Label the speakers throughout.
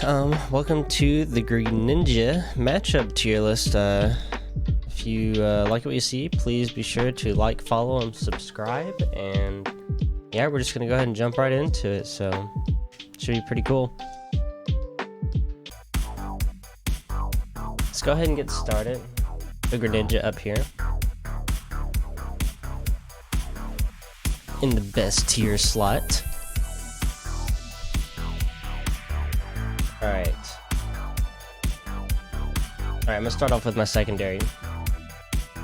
Speaker 1: Welcome to the Greninja matchup tier list. If you like what you see, please be sure to like, follow, and subscribe. And yeah, we're just gonna go ahead and jump right into it. So, should be pretty cool. Let's go ahead and get started. The Greninja up here in the best tier slot. Alright, I'm gonna start off with my secondary.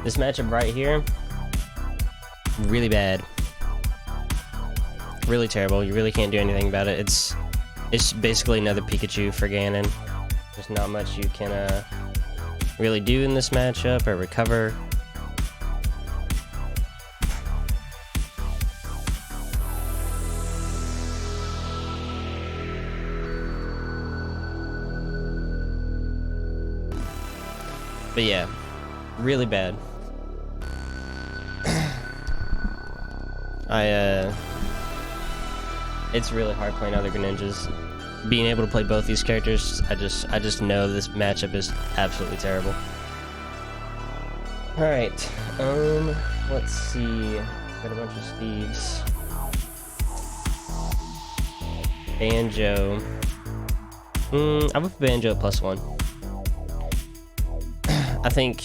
Speaker 1: This matchup right here, really bad. Really terrible. You really can't do anything about it. It's basically another Pikachu for Ganon. There's not much you can really do in this matchup or recover. But yeah, really bad. It's really hard playing other Greninjas. Being able to play both these characters, I just know this matchup is absolutely terrible. Alright, let's see. Got a bunch of Steves. Banjo. I would put Banjo at +1. I think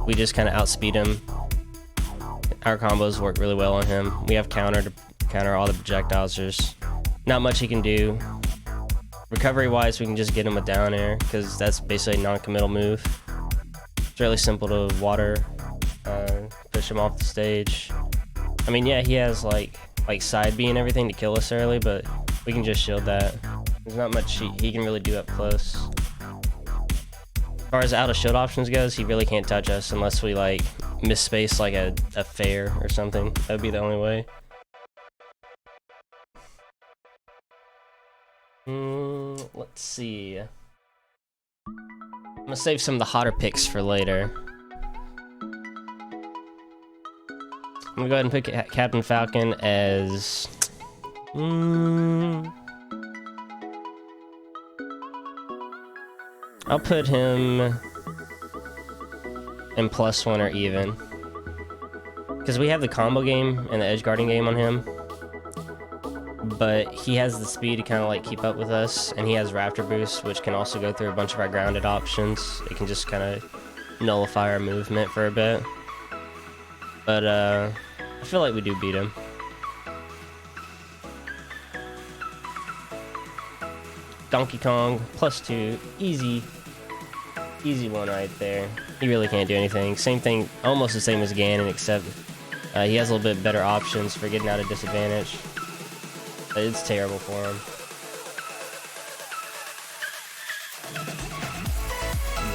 Speaker 1: we just kind of outspeed him. Our combos work really well on him. We have counter to counter all the projectiles. There's not much he can do. Recovery-wise, we can just get him with down air, because that's basically a non-committal move. It's really simple to water, push him off the stage. I mean, yeah, he has like side B and everything to kill us early, but we can just shield that. There's not much he can really do up close. As far as out of shield options goes, he really can't touch us unless we like miss space like a fair or something. That would be the only way. Let's see. I'm gonna save some of the hotter picks for later. I'm gonna go ahead and pick Captain Falcon as I'll put him in +1 or even, because we have the combo game and the edge guarding game on him, but he has the speed to kind of like keep up with us, and he has Raptor Boost, which can also go through a bunch of our grounded options. It can just kind of nullify our movement for a bit, but I feel like we do beat him. Donkey Kong +2, easy one right there. He really can't do anything. Same thing, almost the same as Ganon, except he has a little bit better options for getting out of disadvantage. But it's terrible for him.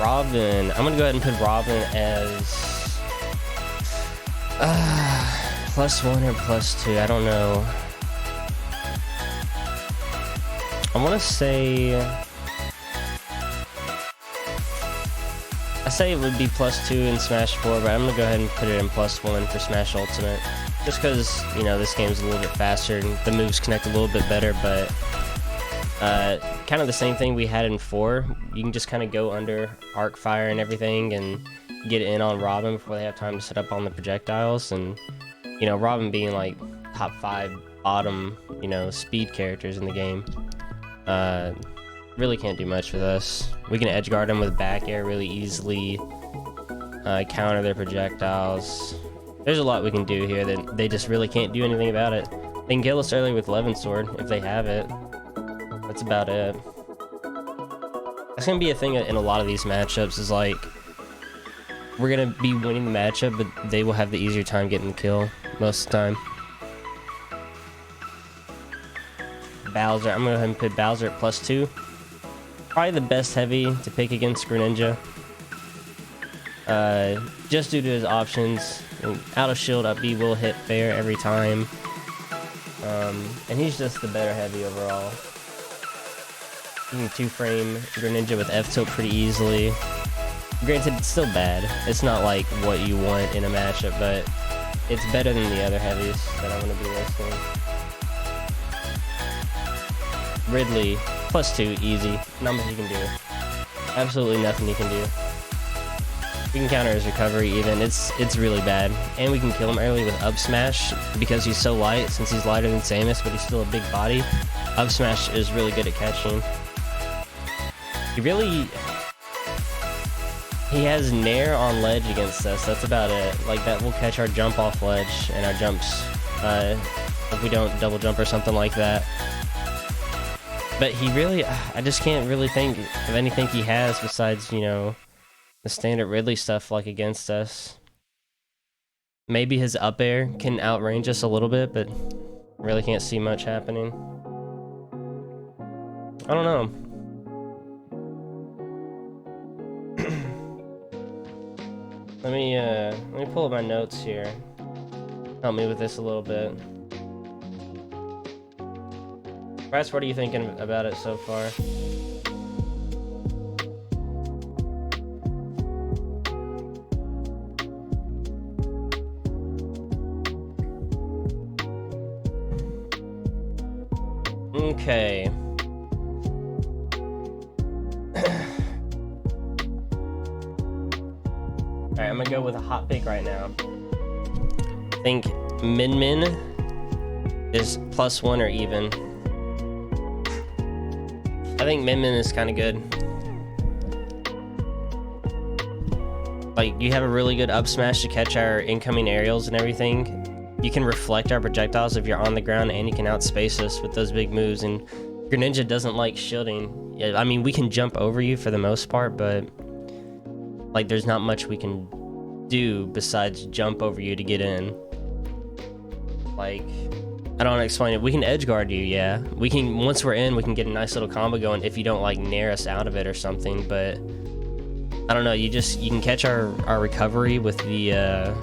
Speaker 1: Robin. I'm gonna go ahead and put Robin as +1 or +2. I don't know. I want to say it would be +2 in Smash 4, but I'm gonna go ahead and put it in +1 for Smash Ultimate, just because, you know, this game's a little bit faster and the moves connect a little bit better. But kind of the same thing we had in 4. You can just kind of go under arc fire and everything and get in on Robin before they have time to set up on the projectiles. And, you know, Robin being like top 5 bottom, you know, speed characters in the game, really can't do much with us. We can edge guard them with back air really easily, counter their projectiles. There's a lot we can do here that they just really can't do anything about it. They can kill us early with Levin Sword if they have it. That's about it. That's gonna be a thing in a lot of these matchups, is like, we're gonna be winning the matchup, but they will have the easier time getting the kill most of the time. Bowser. I'm gonna go ahead and put Bowser at +2. Probably the best heavy to pick against Greninja. Just due to his options. Out of shield, up B will hit fair every time. And he's just the better heavy overall. You can 2-frame Greninja with F-tilt pretty easily. Granted, it's still bad. It's not like what you want in a matchup, but it's better than the other heavies that I'm gonna be listing. Ridley, +2, easy. Not much you can do. Absolutely nothing you can do. We can counter his recovery even. It's really bad. And we can kill him early with up smash because he's so light, since he's lighter than Samus, but he's still a big body. Up smash is really good at catching. He has Nair on ledge against us. That's about it. Like, that will catch our jump off ledge and our jumps if we don't double jump or something like that. But he really, I just can't really think of anything he has besides, you know, the standard Ridley stuff, like, against us. Maybe his up air can outrange us a little bit, but really can't see much happening. I don't know. Let me pull up my notes here. Help me with this a little bit. Bryce, what are you thinking about it so far? Okay. Alright, I'm gonna go with a hot pick right now. I think Min Min is +1 or even. I think Min Min is kind of good. Like, you have a really good up smash to catch our incoming aerials and everything. You can reflect our projectiles if you're on the ground, and you can outspace us with those big moves. And Greninja doesn't like shielding. Yeah, I mean, we can jump over you for the most part, but like, there's not much we can do besides jump over you to get in. Like, I don't want to explain it. We can edge guard you, yeah. We can, once we're in, we can get a nice little combo going if you don't like nair us out of it or something. But I don't know. You can catch our recovery with the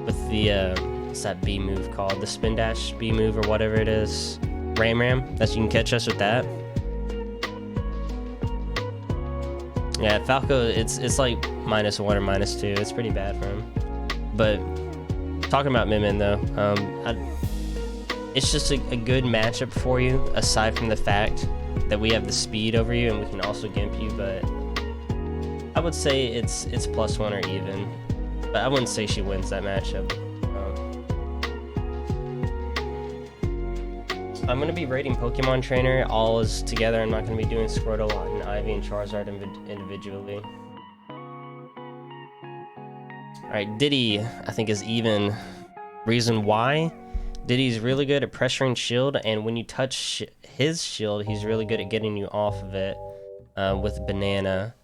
Speaker 1: what's that B move called? The spin dash B move or whatever it is. Ram. That's, you can catch us with that. Yeah, Falco, it's like -1 or -2. It's pretty bad for him. But talking about Min Min though, it's just a good matchup for you, aside from the fact that we have the speed over you and we can also gimp you. But I would say it's +1 or even. But I wouldn't say she wins that matchup. I'm going to be rating Pokemon Trainer all as together. I'm not going to be doing Squirtle and Ivy and Charizard individually. Alright, Diddy, I think, is even. Reason why? Diddy's really good at pressuring shield, and when you touch his shield, he's really good at getting you off of it with Banana.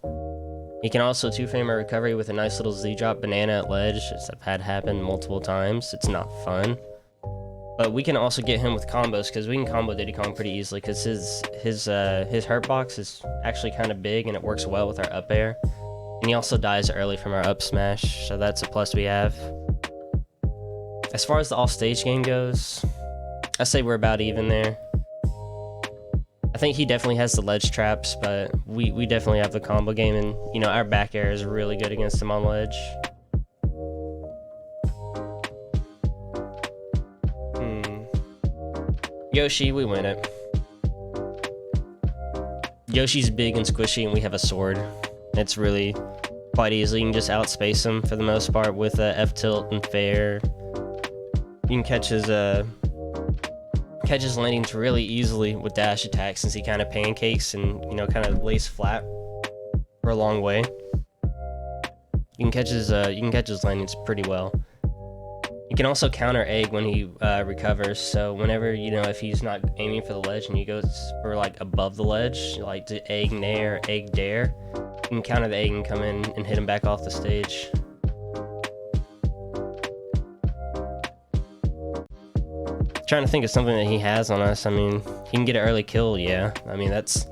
Speaker 1: He can also 2-frame a recovery with a nice little Z-drop Banana at ledge, as I've had happen multiple times. It's not fun. But we can also get him with combos, because we can combo Diddy Kong pretty easily, because his hurt box is actually kind of big, and it works well with our up air. And he also dies early from our up smash, so that's a plus we have. As far as the off-stage game goes, I say we're about even there. I think he definitely has the ledge traps, but we definitely have the combo game, and you know, our back air is really good against him on ledge. Yoshi, we win it. Yoshi's big and squishy, and we have a sword. It's really quite easy. You can just outspace him for the most part with F-tilt and fair. You can catch his landings really easily with dash attack, since he kind of pancakes and, you know, kind of lays flat for a long way. You can catch his landings pretty well. You can also counter egg when he recovers, so whenever, you know, if he's not aiming for the ledge and he goes for like above the ledge, like to egg nair, egg dare, you can counter the egg and come in and hit him back off the stage. Trying to think of something that he has on us. I mean, he can get an early kill, yeah. I mean, that's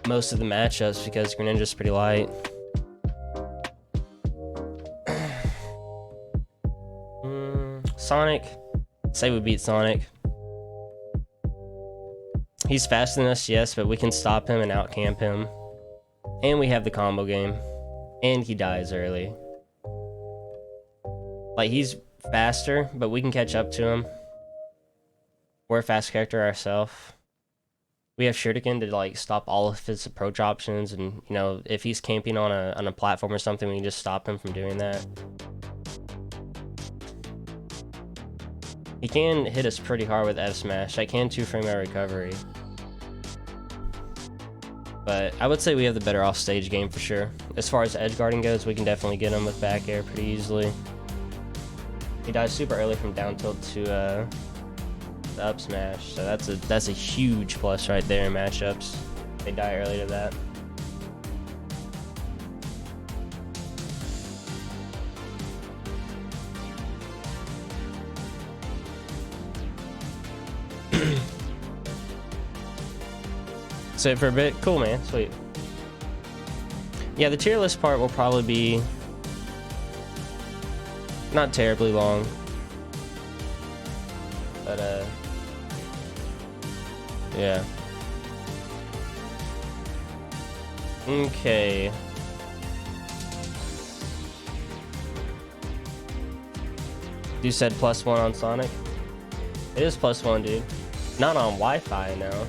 Speaker 1: most of the matchups because Greninja's pretty light. Sonic, say we beat Sonic. He's faster than us, yes, but we can stop him and outcamp him. And we have the combo game. And he dies early. Like, he's faster, but we can catch up to him. We're a fast character ourselves. We have Shuriken to like stop all of his approach options, and you know, if he's camping on a platform or something, we can just stop him from doing that. He can hit us pretty hard with F Smash. I can 2-frame our recovery. But I would say we have the better off stage game for sure. As far as edge guarding goes, we can definitely get him with back air pretty easily. He dies super early from down tilt to the up smash, so that's a huge plus right there in matchups. They die early to that. Sit for a bit. Cool, man. Sweet. Yeah, the tier list part will probably be not terribly long, but yeah. Okay. You said +1 on Sonic? It is +1, dude. Not on Wi-Fi now.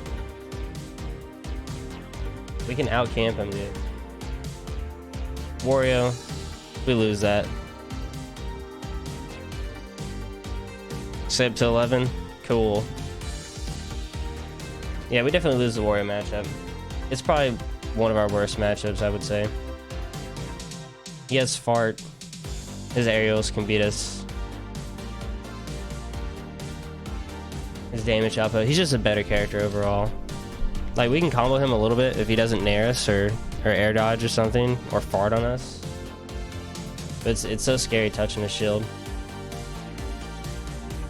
Speaker 1: We can out-camp him, dude. Wario, we lose that. Save to 11, cool. Yeah, we definitely lose the Wario matchup. It's probably one of our worst matchups, I would say. He has Fart. His aerials can beat us. His damage output, he's just a better character overall. Like, we can combo him a little bit if he doesn't nair us or air dodge or something, or fart on us. But it's so scary touching his shield.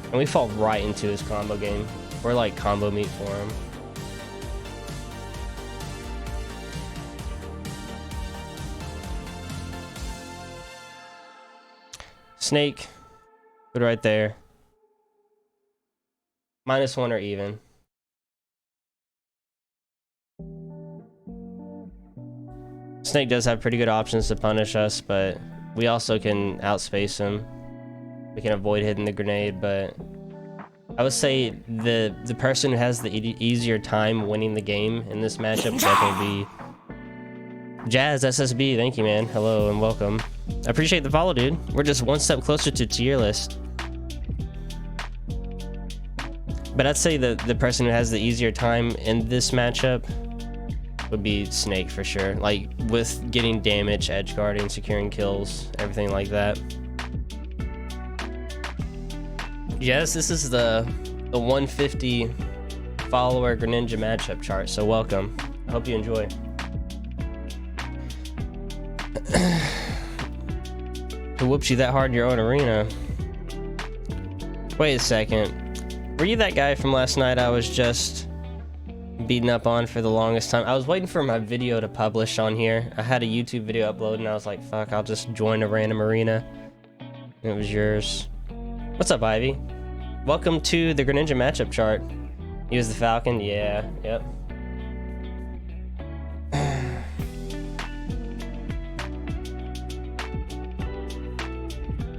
Speaker 1: And we fall right into his combo game. We're like combo meat for him. Snake, put it right there. -1 or even. Snake does have pretty good options to punish us, but we also can outspace him. We can avoid hitting the grenade, but I would say the person who has the easier time winning the game in this matchup would definitely be Jazz SSB. Thank you, man. Hello and welcome. I appreciate the follow, dude. We're just one step closer to tier list. But I'd say the person who has the easier time in this matchup would be Snake for sure. Like, with getting damage, edge guarding, securing kills, everything like that. Yes, this is the 150 follower Greninja matchup chart, so welcome. I hope you enjoy. Who whoops you that hard in your own arena? Wait a second. Were you that guy from last night I was just beating up on for the longest time? I was waiting for my video to publish on here. I had a YouTube video uploaded and I was like, fuck, I'll just join a random arena. And it was yours. What's up, Ivy? Welcome to the Greninja matchup chart. He was the Falcon? Yeah, yep.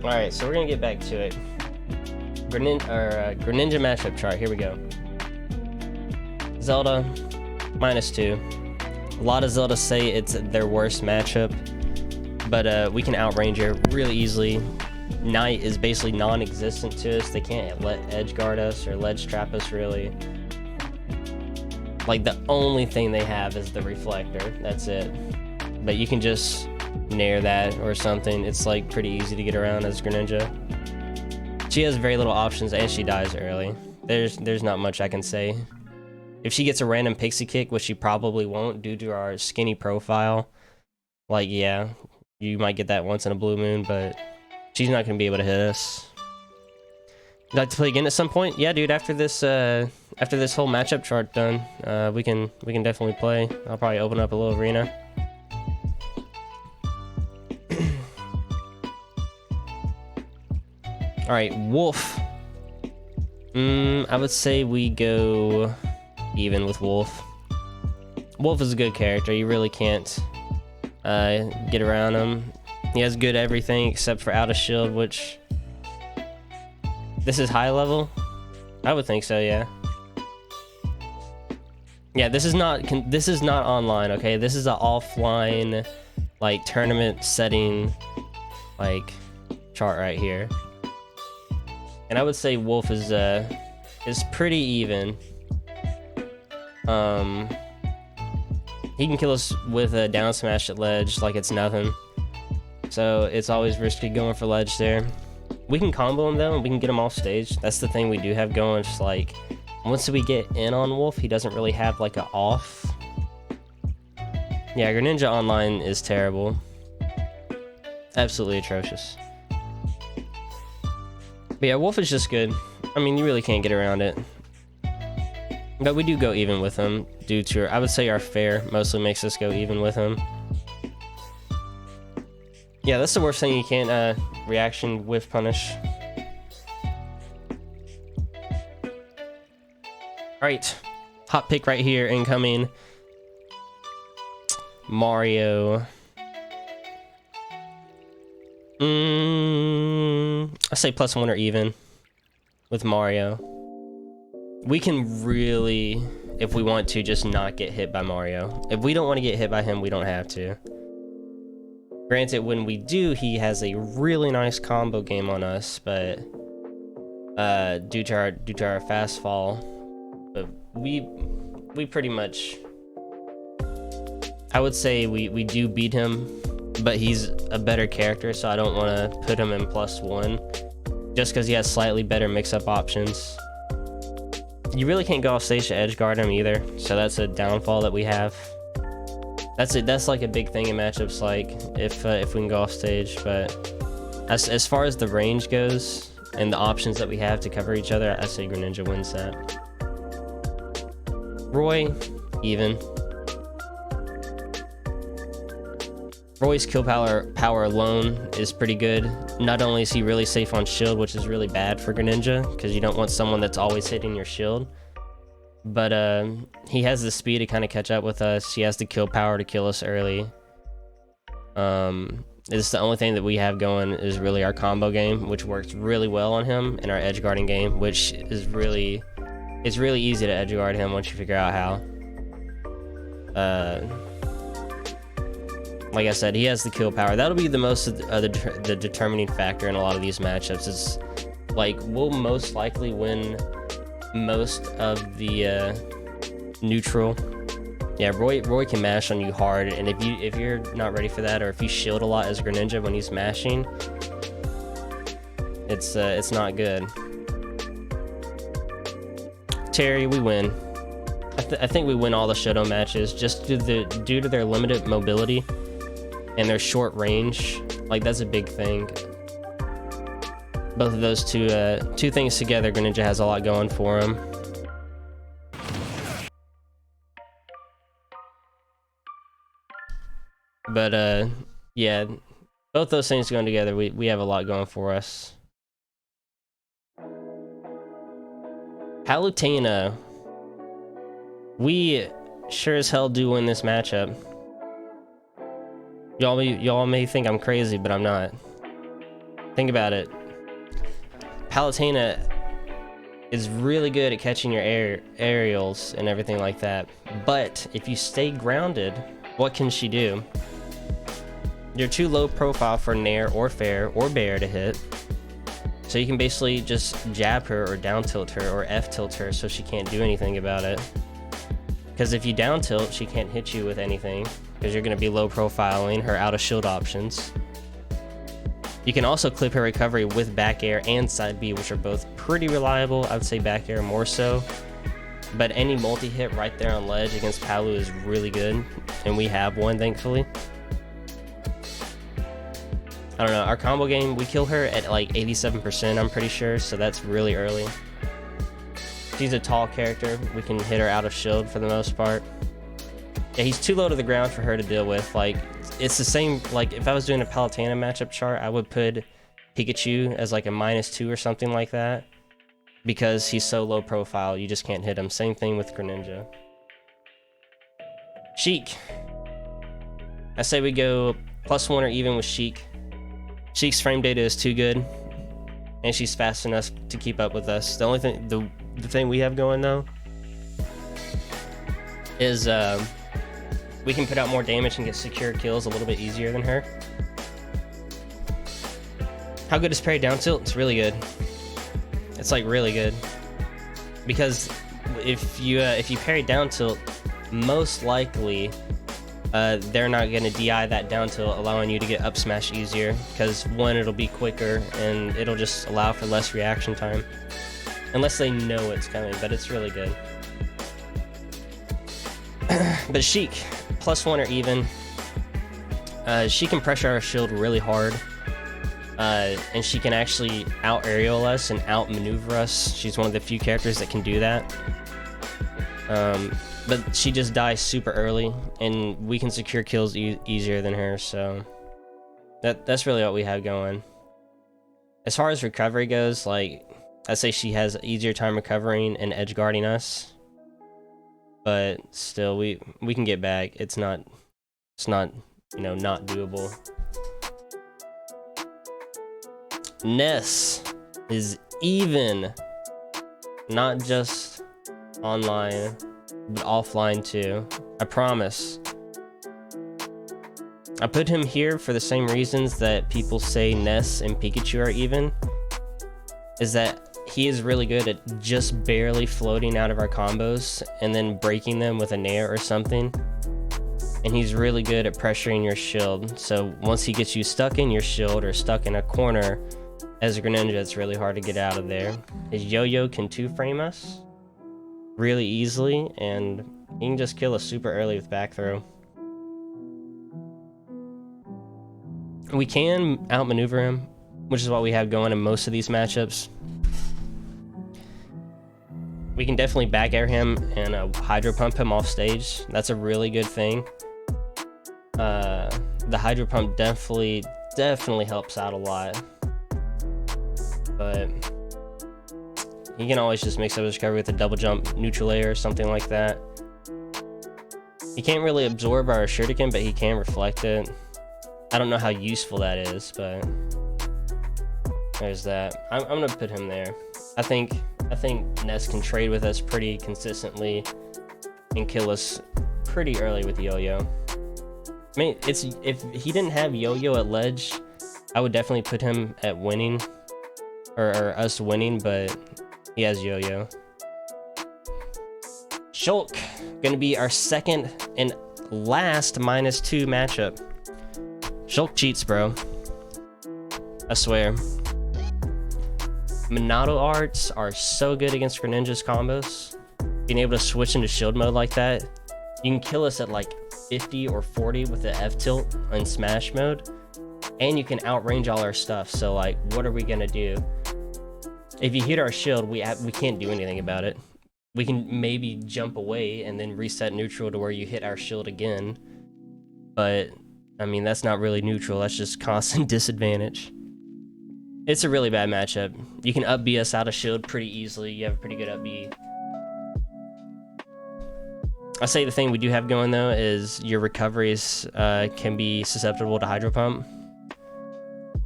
Speaker 1: Alright, so we're gonna get back to it. Greninja matchup chart, here we go. Zelda, -2. A lot of Zelda say it's their worst matchup, but we can outrange her really easily. Knight is basically non-existent to us. They can't let edge guard us or ledge trap us, really. Like, the only thing they have is the reflector. That's it. But you can just nair that or something. It's like pretty easy to get around as Greninja. She has very little options and she dies early. There's not much I can say. If she gets a random pixie kick, which she probably won't due to our skinny profile, like, yeah, you might get that once in a blue moon, but she's not gonna be able to hit us. You'd like to play again at some point? Yeah, dude. After this whole matchup chart done, we can definitely play. I'll probably open up a little arena. All right, Wolf. I would say we go even with Wolf. Wolf is a good character. You really can't get around him. He has good everything except for out of shield, which this is high level. I would think so, yeah. Yeah, this is not online, okay? This is an offline, like, tournament setting, like, chart right here. And I would say Wolf is pretty even. He can kill us with a down smash at ledge like it's nothing. So it's always risky going for ledge there. We can combo him though, and we can get him off stage. That's the thing we do have going. Just like once we get in on Wolf, he doesn't really have like a off. Yeah, Greninja online is terrible. Absolutely atrocious. But yeah, Wolf is just good. I mean, you really can't get around it. But we do go even with him due to, I would say our fair mostly makes us go even with him. Yeah, that's the worst thing. You can't reaction whiff punish. Alright, hot pick right here, incoming. Mario. I say +1 or even with Mario. We can really, if we want to, just not get hit by Mario. If we don't want to get hit by him, we don't have to. Granted, when we do, he has a really nice combo game on us, but due to our fast fall, but we pretty much, I would say we do beat him, but he's a better character, so I don't want to put him in +1 just because he has slightly better mix-up options. You really can't go off stage to edge guard him either, so that's a downfall that we have. That's like a big thing in matchups, like if we can go off stage. But as far as the range goes and the options that we have to cover each other, I say Greninja wins that. Roy, even. Roy's kill power alone is pretty good. Not only is he really safe on shield, which is really bad for Greninja, because you don't want someone that's always hitting your shield. But he has the speed to kind of catch up with us. He has the kill power to kill us early. It's the only thing that we have going is really our combo game, which works really well on him, and our edge guarding game, which is really, it's really easy to edge guard him once you figure out how. Like I said, he has the kill power. That'll be the most the determining factor in a lot of these matchups. Is like we'll most likely win most of the neutral. Yeah, Roy can mash on you hard, and if you're not ready for that, or if you shield a lot as Greninja when he's mashing, it's not good. Terry, we win. I think we win all the Shoto matches just due to their limited mobility and their short range. Like that's a big thing. Both of those two things together, Greninja has a lot going for him. But yeah, both those things going together, we have a lot going for us. Palutena. We sure as hell do win this matchup. Y'all may think I'm crazy, but I'm not. Think about it. Palutena is really good at catching your aerials and everything like that. But if you stay grounded, what can she do? You're too low profile for Nair or Fair or Bear to hit. So you can basically just jab her or down tilt her or F tilt her so she can't do anything about it. Because if you down tilt, she can't hit you with anything because you're going to be low profiling her out of shield options. You can also clip her recovery with back air and side B, which are both pretty reliable. I would say back air more so. But any multi-hit right there on ledge against Palu is really good. And we have one, thankfully. I don't know, our combo game, we kill her at like 87%, I'm pretty sure, so that's really early. She's a tall character, we can hit her out of shield for the most part. Yeah, he's too low to the ground for her to deal with. Like, it's the same, like, if I was doing a Palutena matchup chart, I would put Pikachu as like a -2 or something like that. Because he's so low profile, you just can't hit him. Same thing with Greninja. Sheik. I say we go +1 or even with Sheik. Sheik's frame data is too good, and she's fast enough to keep up with us. The only thing, the thing we have going though, is we can put out more damage and get secure kills a little bit easier than her. How good is parry down tilt? It's really good. It's like really good. Because if you parry down tilt, most likely they're not going to DI that down tilt, allowing you to get up smash easier. Because one, it'll be quicker, and it'll just allow for less reaction time. Unless they know it's coming, but it's really good. But Sheik, +1 or even. She can pressure our shield really hard. And she can actually out-aerial us and out-maneuver us. She's one of the few characters that can do that. But she just dies super early, and we can secure kills easier than her, so that's really what we have going. As far as recovery goes, like, I'd say she has an easier time recovering and edge guarding us. But still, we can get back. It's not, you know, not doable. Ness is even, not just online, but offline too. I promise. I put him here for the same reasons that people say Ness and Pikachu are even, is that he is really good at just barely floating out of our combos and then breaking them with a nair or something. And he's really good at pressuring your shield. So once he gets you stuck in your shield or stuck in a corner, as a Greninja, it's really hard to get out of there. His yo-yo can 2-frame us really easily, and he can just kill us super early with back throw. We can outmaneuver him, which is what we have going in most of these matchups. We can definitely back air him and hydro pump him off stage. That's a really good thing. The hydro pump definitely helps out a lot. But he can always just mix up his recovery with a double jump neutral layer or something like that. He can't really absorb our shuriken, but he can reflect it. I don't know how useful that is, but there's that. I'm gonna put him there. I think Ness can trade with us pretty consistently and kill us pretty early with yo-yo. I mean, if he didn't have yo-yo at ledge, I would definitely put him at winning, or us winning, but he has yo-yo. Shulk, gonna be our second and last -2 matchup. Shulk cheats, bro. I swear. Minato arts are so good against Greninja's combos. Being able to switch into shield mode like that, you can kill us at like 50 or 40 with the F tilt in smash mode, and you can outrange all our stuff. So like, what are we gonna do? If you hit our shield, we can't do anything about it. We can maybe jump away and then reset neutral to where you hit our shield again. But I mean, that's not really neutral, that's just constant disadvantage. It's a really bad matchup. You can up B us out of shield pretty easily. You have a pretty good up B. I'll say the thing we do have going though is your recoveries can be susceptible to hydro pump.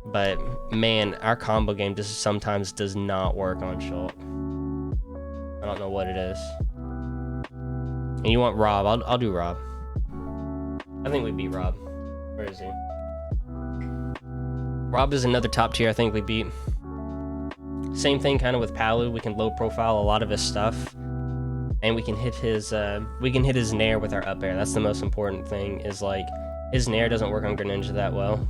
Speaker 1: But man, our combo game just sometimes does not work on Shulk. I don't know what it is. And you want Rob? I'll do Rob. I think we beat Rob. Where is he? Rob is another top tier I think we beat. Same thing kind of with Palu. We can low profile a lot of his stuff, and we can hit his nair with our up air. That's the most important thing. Is like his nair doesn't work on Greninja that well.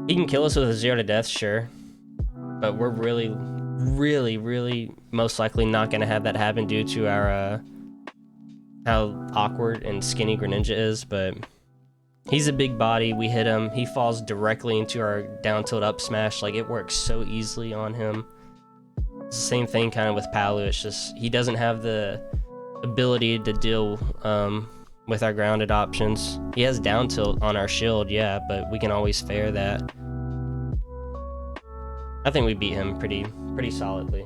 Speaker 1: He can kill us with a 0 to death, sure, but we're really most likely not gonna have that happen due to our how awkward and skinny Greninja is. But he's a big body. We hit him, he falls directly into our down tilt up smash. Like, it works so easily on him. It's the same thing kind of with Palu. It's just he doesn't have the ability to deal with our grounded options. He has down tilt on our shield, yeah, but we can always fair that. I think we beat him pretty solidly.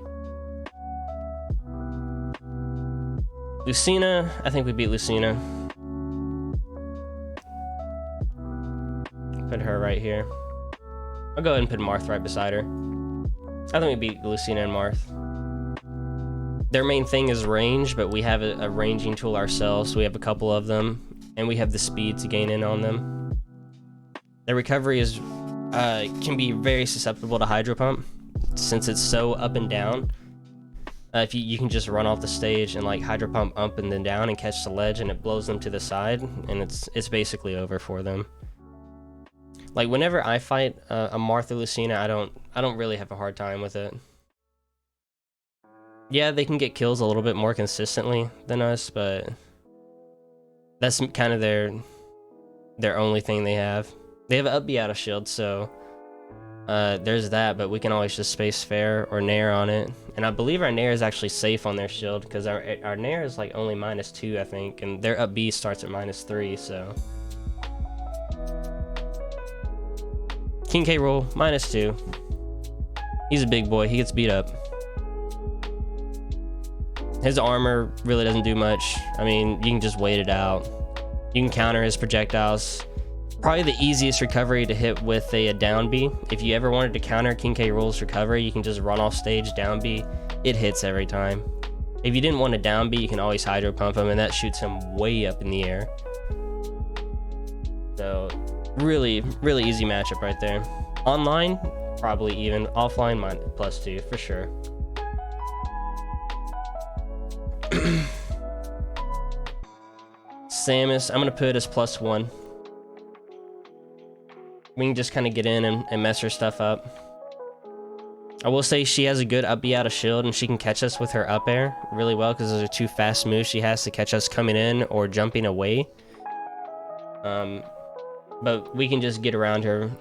Speaker 1: Lucina, I think we beat Lucina. Put her right here. I'll go ahead and put Marth right beside her. I think we beat Lucina and Marth. their main thing is range, but we have a ranging tool ourselves. So we have a couple of them, and we have the speed to gain in on them. Their recovery is can be very susceptible to Hydro Pump, since it's so up and down. If you can just run off the stage and like Hydro Pump up and then down and catch the ledge, and it blows them to the side, and it's basically over for them. Like whenever I fight a Martha Lucina, I don't really have a hard time with it. Yeah, they can get kills a little bit more consistently than us, but that's kind of their only thing they have. They have an up B out of shield, so there's that, but we can always just space fair or nair on it. And I believe our nair is actually safe on their shield, because our nair is like only -2, I think, and their up B starts at -3, so. King K roll, -2. He's a big boy, he gets beat up. His armor really doesn't do much. I mean, you can just wait it out. You can counter his projectiles. Probably the easiest recovery to hit with a down B. If you ever wanted to counter King K. Rool's recovery, you can just run off stage down B. It hits every time. If you didn't want to down B, you can always Hydro Pump him, and that shoots him way up in the air. So, really, really easy matchup right there. Online, probably even. Offline, +2 for sure. Samus, I'm gonna put as +1. We can just kind of get in and mess her stuff up. I will say she has a good up B out of shield, and she can catch us with her up air really well, because those are 2 fast moves she has to catch us coming in or jumping away. But we can just get around her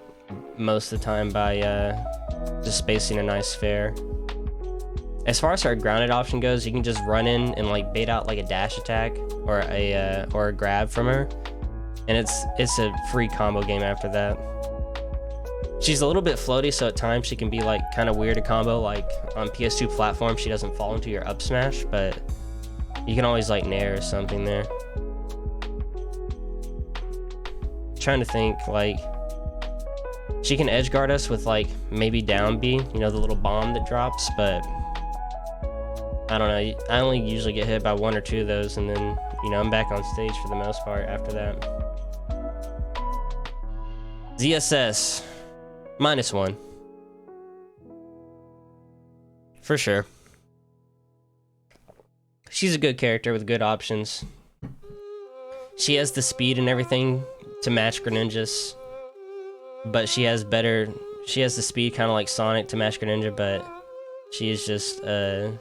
Speaker 1: most of the time by just spacing a nice fair. As far as her grounded option goes, you can just run in and like bait out like a dash attack or a grab from her, and it's a free combo game after that. She's a little bit floaty, so at times she can be like kind of weird to combo. Like on PS2 platform, she doesn't fall into your up smash, but you can always like nair or something there. Trying to think, like she can edge guard us with like maybe down B, you know, the little bomb that drops, but I don't know. I only usually get hit by 1 or 2 of those, and then, you know, I'm back on stage for the most part after that. ZSS, -1. For sure. She's a good character with good options. She has the speed and everything to match Greninja's, but she has the speed kind of like Sonic to match Greninja, but she is just a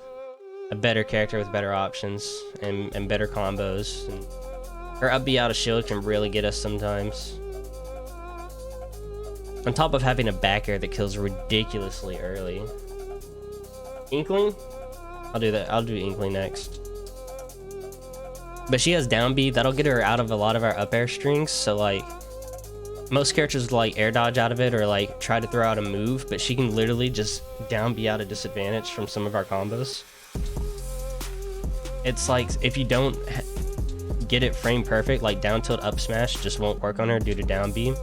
Speaker 1: better character with better options and better combos. And her up B out of shield can really get us sometimes. On top of having a back air that kills ridiculously early. Inkling? I'll do that. I'll do Inkling next. But she has down B. That'll get her out of a lot of our up air strings. So like, most characters would like air dodge out of it or like try to throw out a move, but she can literally just down B out of disadvantage from some of our combos. It's like, if you don't get it frame perfect, like down tilt up smash just won't work on her due to down B.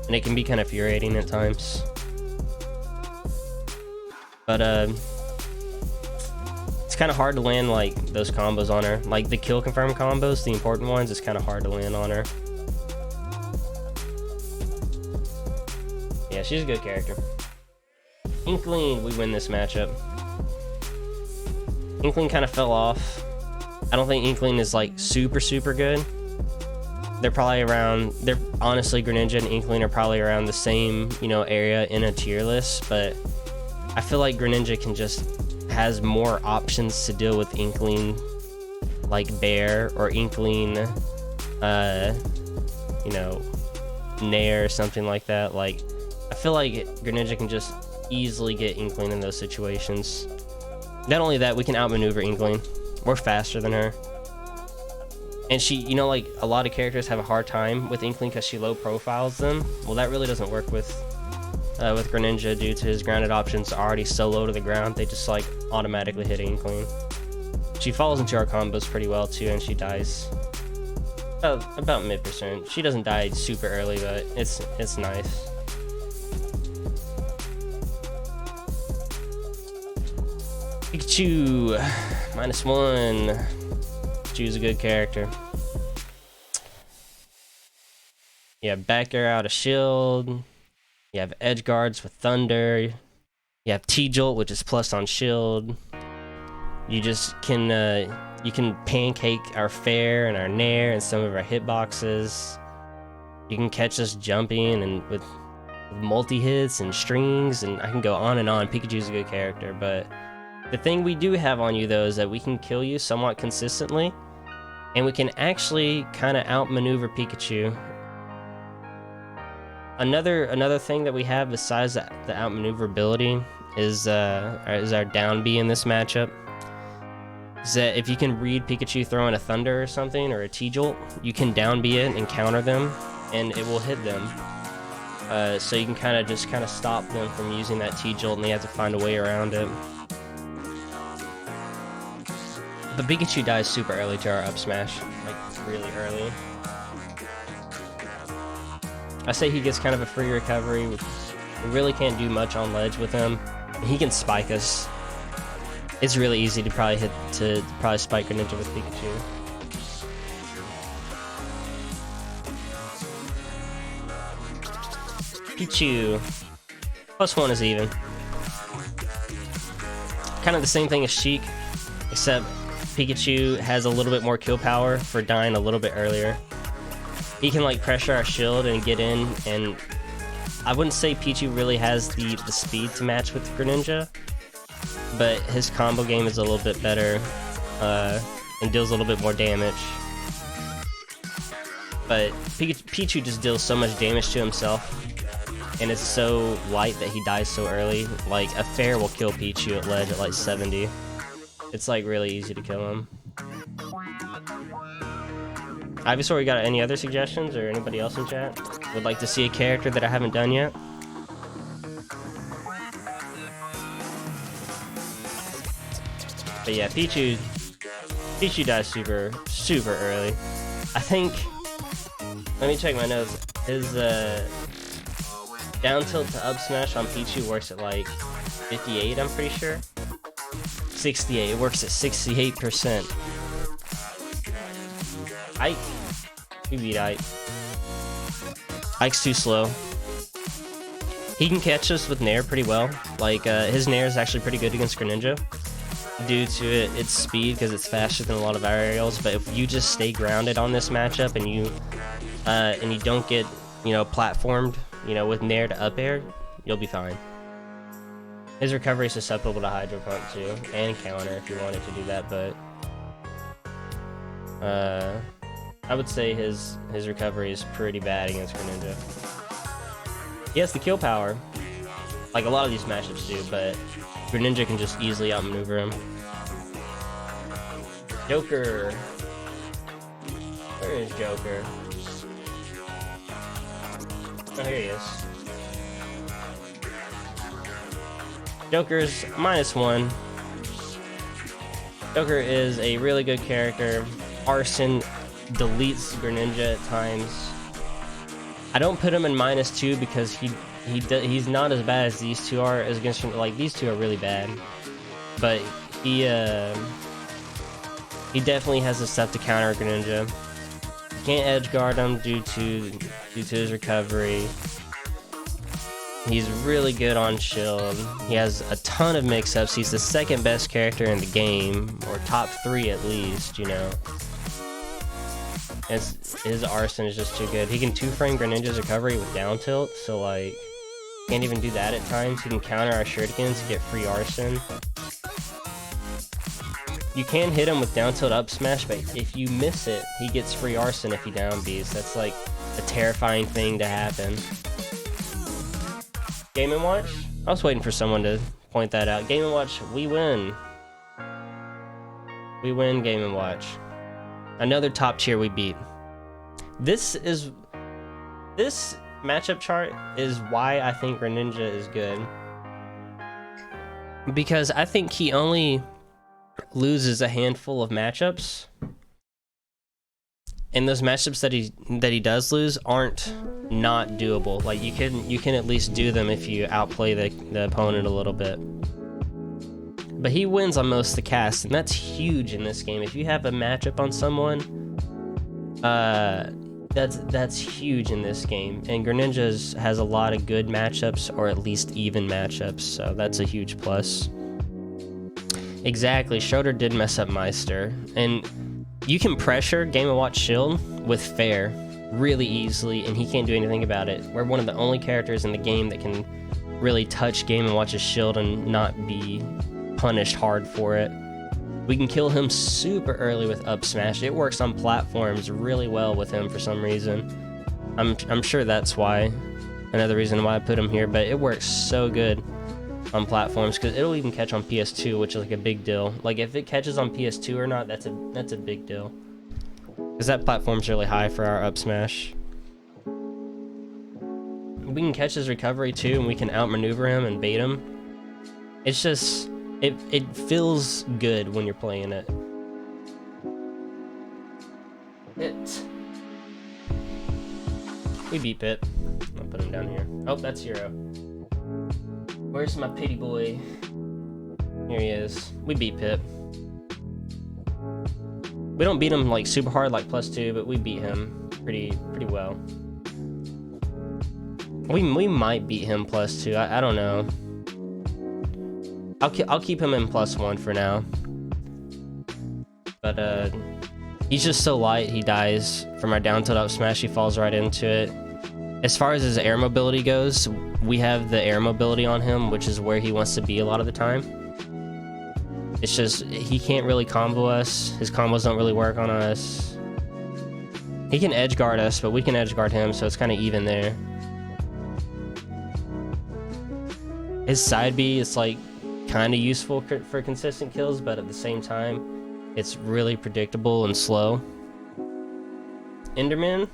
Speaker 1: And it can be kind of infuriating at times. But it's kind of hard to land like those combos on her. Like the kill confirm combos, the important ones, it's kind of hard to land on her. Yeah, she's a good character. Inkling, we win this matchup. Inkling kind of fell off. I don't think Inkling is like super good. They're probably around, honestly, Greninja and Inkling are probably around the same, you know, area in a tier list, but I feel like Greninja has more options to deal with Inkling, like Bear or Inkling, you know, Nair or something like that. Like, I feel like Greninja can just easily get Inkling in those situations. Not only that, we can outmaneuver Inkling. We're faster than her. And she, you know, like a lot of characters have a hard time with Inkling because she low profiles them. Well, that really doesn't work with Greninja due to his grounded options already so low to the ground. They just like automatically hit Inkling. She falls into our combos pretty well too, and she dies about mid%. She doesn't die super early, but it's nice. Pikachu, -1. Pikachu's a good character. You have back air out of shield. You have edge guards with thunder. You have T-Jolt, which is plus on shield. You just can you can pancake our fair and our nair and some of our hitboxes. You can catch us jumping and with multi-hits and strings, and I can go on and on. Pikachu's a good character, but the thing we do have on you though is that we can kill you somewhat consistently, and we can actually kind of outmaneuver Pikachu. Another thing that we have besides the outmaneuverability is our down B in this matchup. Is that if you can read Pikachu throwing a Thunder or something, or a T-Jolt, you can down B it and counter them, and it will hit them. So you can kind of stop them from using that T-Jolt, and they have to find a way around it. But Pikachu dies super early to our up smash, like really early. I say he gets kind of a free recovery. We really can't do much on ledge with him. He can spike us. It's really easy to probably spike Greninja with Pikachu. Pikachu. +1 is even. Kind of the same thing as Sheik, except Pikachu has a little bit more kill power for dying a little bit earlier. He can like pressure our shield and get in, and I wouldn't say Pikachu really has the speed to match with Greninja, but his combo game is a little bit better and deals a little bit more damage. But Pikachu just deals so much damage to himself, and it's so light that he dies so early. Like a fair will kill Pikachu at ledge at like 70. It's like really easy to kill him. Ivysaur, you got any other suggestions, or anybody else in chat would like to see a character that I haven't done yet? But yeah, Pichu dies super early. I think, let me check my notes. His down tilt to up smash on Pichu works at like 58, I'm pretty sure. 68, it works at 68%. Ike. We beat Ike. Ike's too slow. He can catch us with Nair pretty well. Like, his Nair is actually pretty good against Greninja due to its speed, because it's faster than a lot of our aerials. But if you just stay grounded on this matchup and you don't get, platformed, with Nair to up air, you'll be fine. His recovery is susceptible to Hydro Pump too, and counter if you wanted to do that, but I would say his recovery is pretty bad against Greninja. He has the kill power, like a lot of these matchups do, but Greninja can just easily outmaneuver him. Joker. Where is Joker? Oh, here he is. Joker's -1. Joker is a really good character. Arson deletes Greninja at times. I don't put him in -2 because he's not as bad as these two are. As against, like, these two are really bad, but he definitely has the stuff to counter Greninja. You can't edge guard him due to his recovery. He's really good on shield. He has a ton of mix-ups. He's the second best character in the game, or top 3 at least, His Arson is just too good. He can 2-frame Greninja's recovery with down tilt, so like, can't even do that at times. He can counter our shurikens to get free Arson. You can hit him with down tilt up smash, but if you miss it, he gets free Arson if he down Bs. That's like a terrifying thing to happen. Game & Watch? I was waiting for someone to point that out. Game & Watch, we win. We win Game & Watch. Another top tier we beat. This matchup chart is why I think Greninja is good. Because I think he only loses a handful of matchups, and those matchups that he does lose aren't not doable. Like, you can at least do them if you outplay the opponent a little bit. but he wins on most of the casts, and that's huge in this game. If you have a matchup on someone, that's huge in this game. And Greninja has a lot of good matchups, or at least even matchups, so that's a huge plus. Exactly, Schroeder did mess up Meister, and you can pressure Game & Watch Shield with Fair really easily, and he can't do anything about it. We're one of the only characters in the game that can really touch Game & Watch's shield and not be punished hard for it. We can kill him super early with up smash. It works on platforms really well with him for some reason. I'm sure that's why, another reason why I put him here, but it works so good on platforms because it'll even catch on PS2, which is like a big deal. Like if it catches on PS2 or not, that's a big deal. Because that platform's really high for our up smash. We can catch his recovery too, and we can outmaneuver him and bait him. It's just, it feels good when you're playing it. We beat Pit. I'll put him down here. Oh, that's Hero. Where's my pity boy? Here he is. We beat Pip. We don't beat him like super hard like +2, but we beat him pretty well. We might beat him +2. I don't know. I'll keep him in +1 for now. But he's just so light. He dies from our down tilt up smash. He falls right into it. As far as his air mobility goes, we have the air mobility on him, which is where he wants to be a lot of the time. It's just, he can't really combo us. His combos don't really work on us. He can edge guard us, but we can edge guard him, so it's kind of even there. His side B is like kind of useful for consistent kills, but at the same time, it's really predictable and slow. Enderman?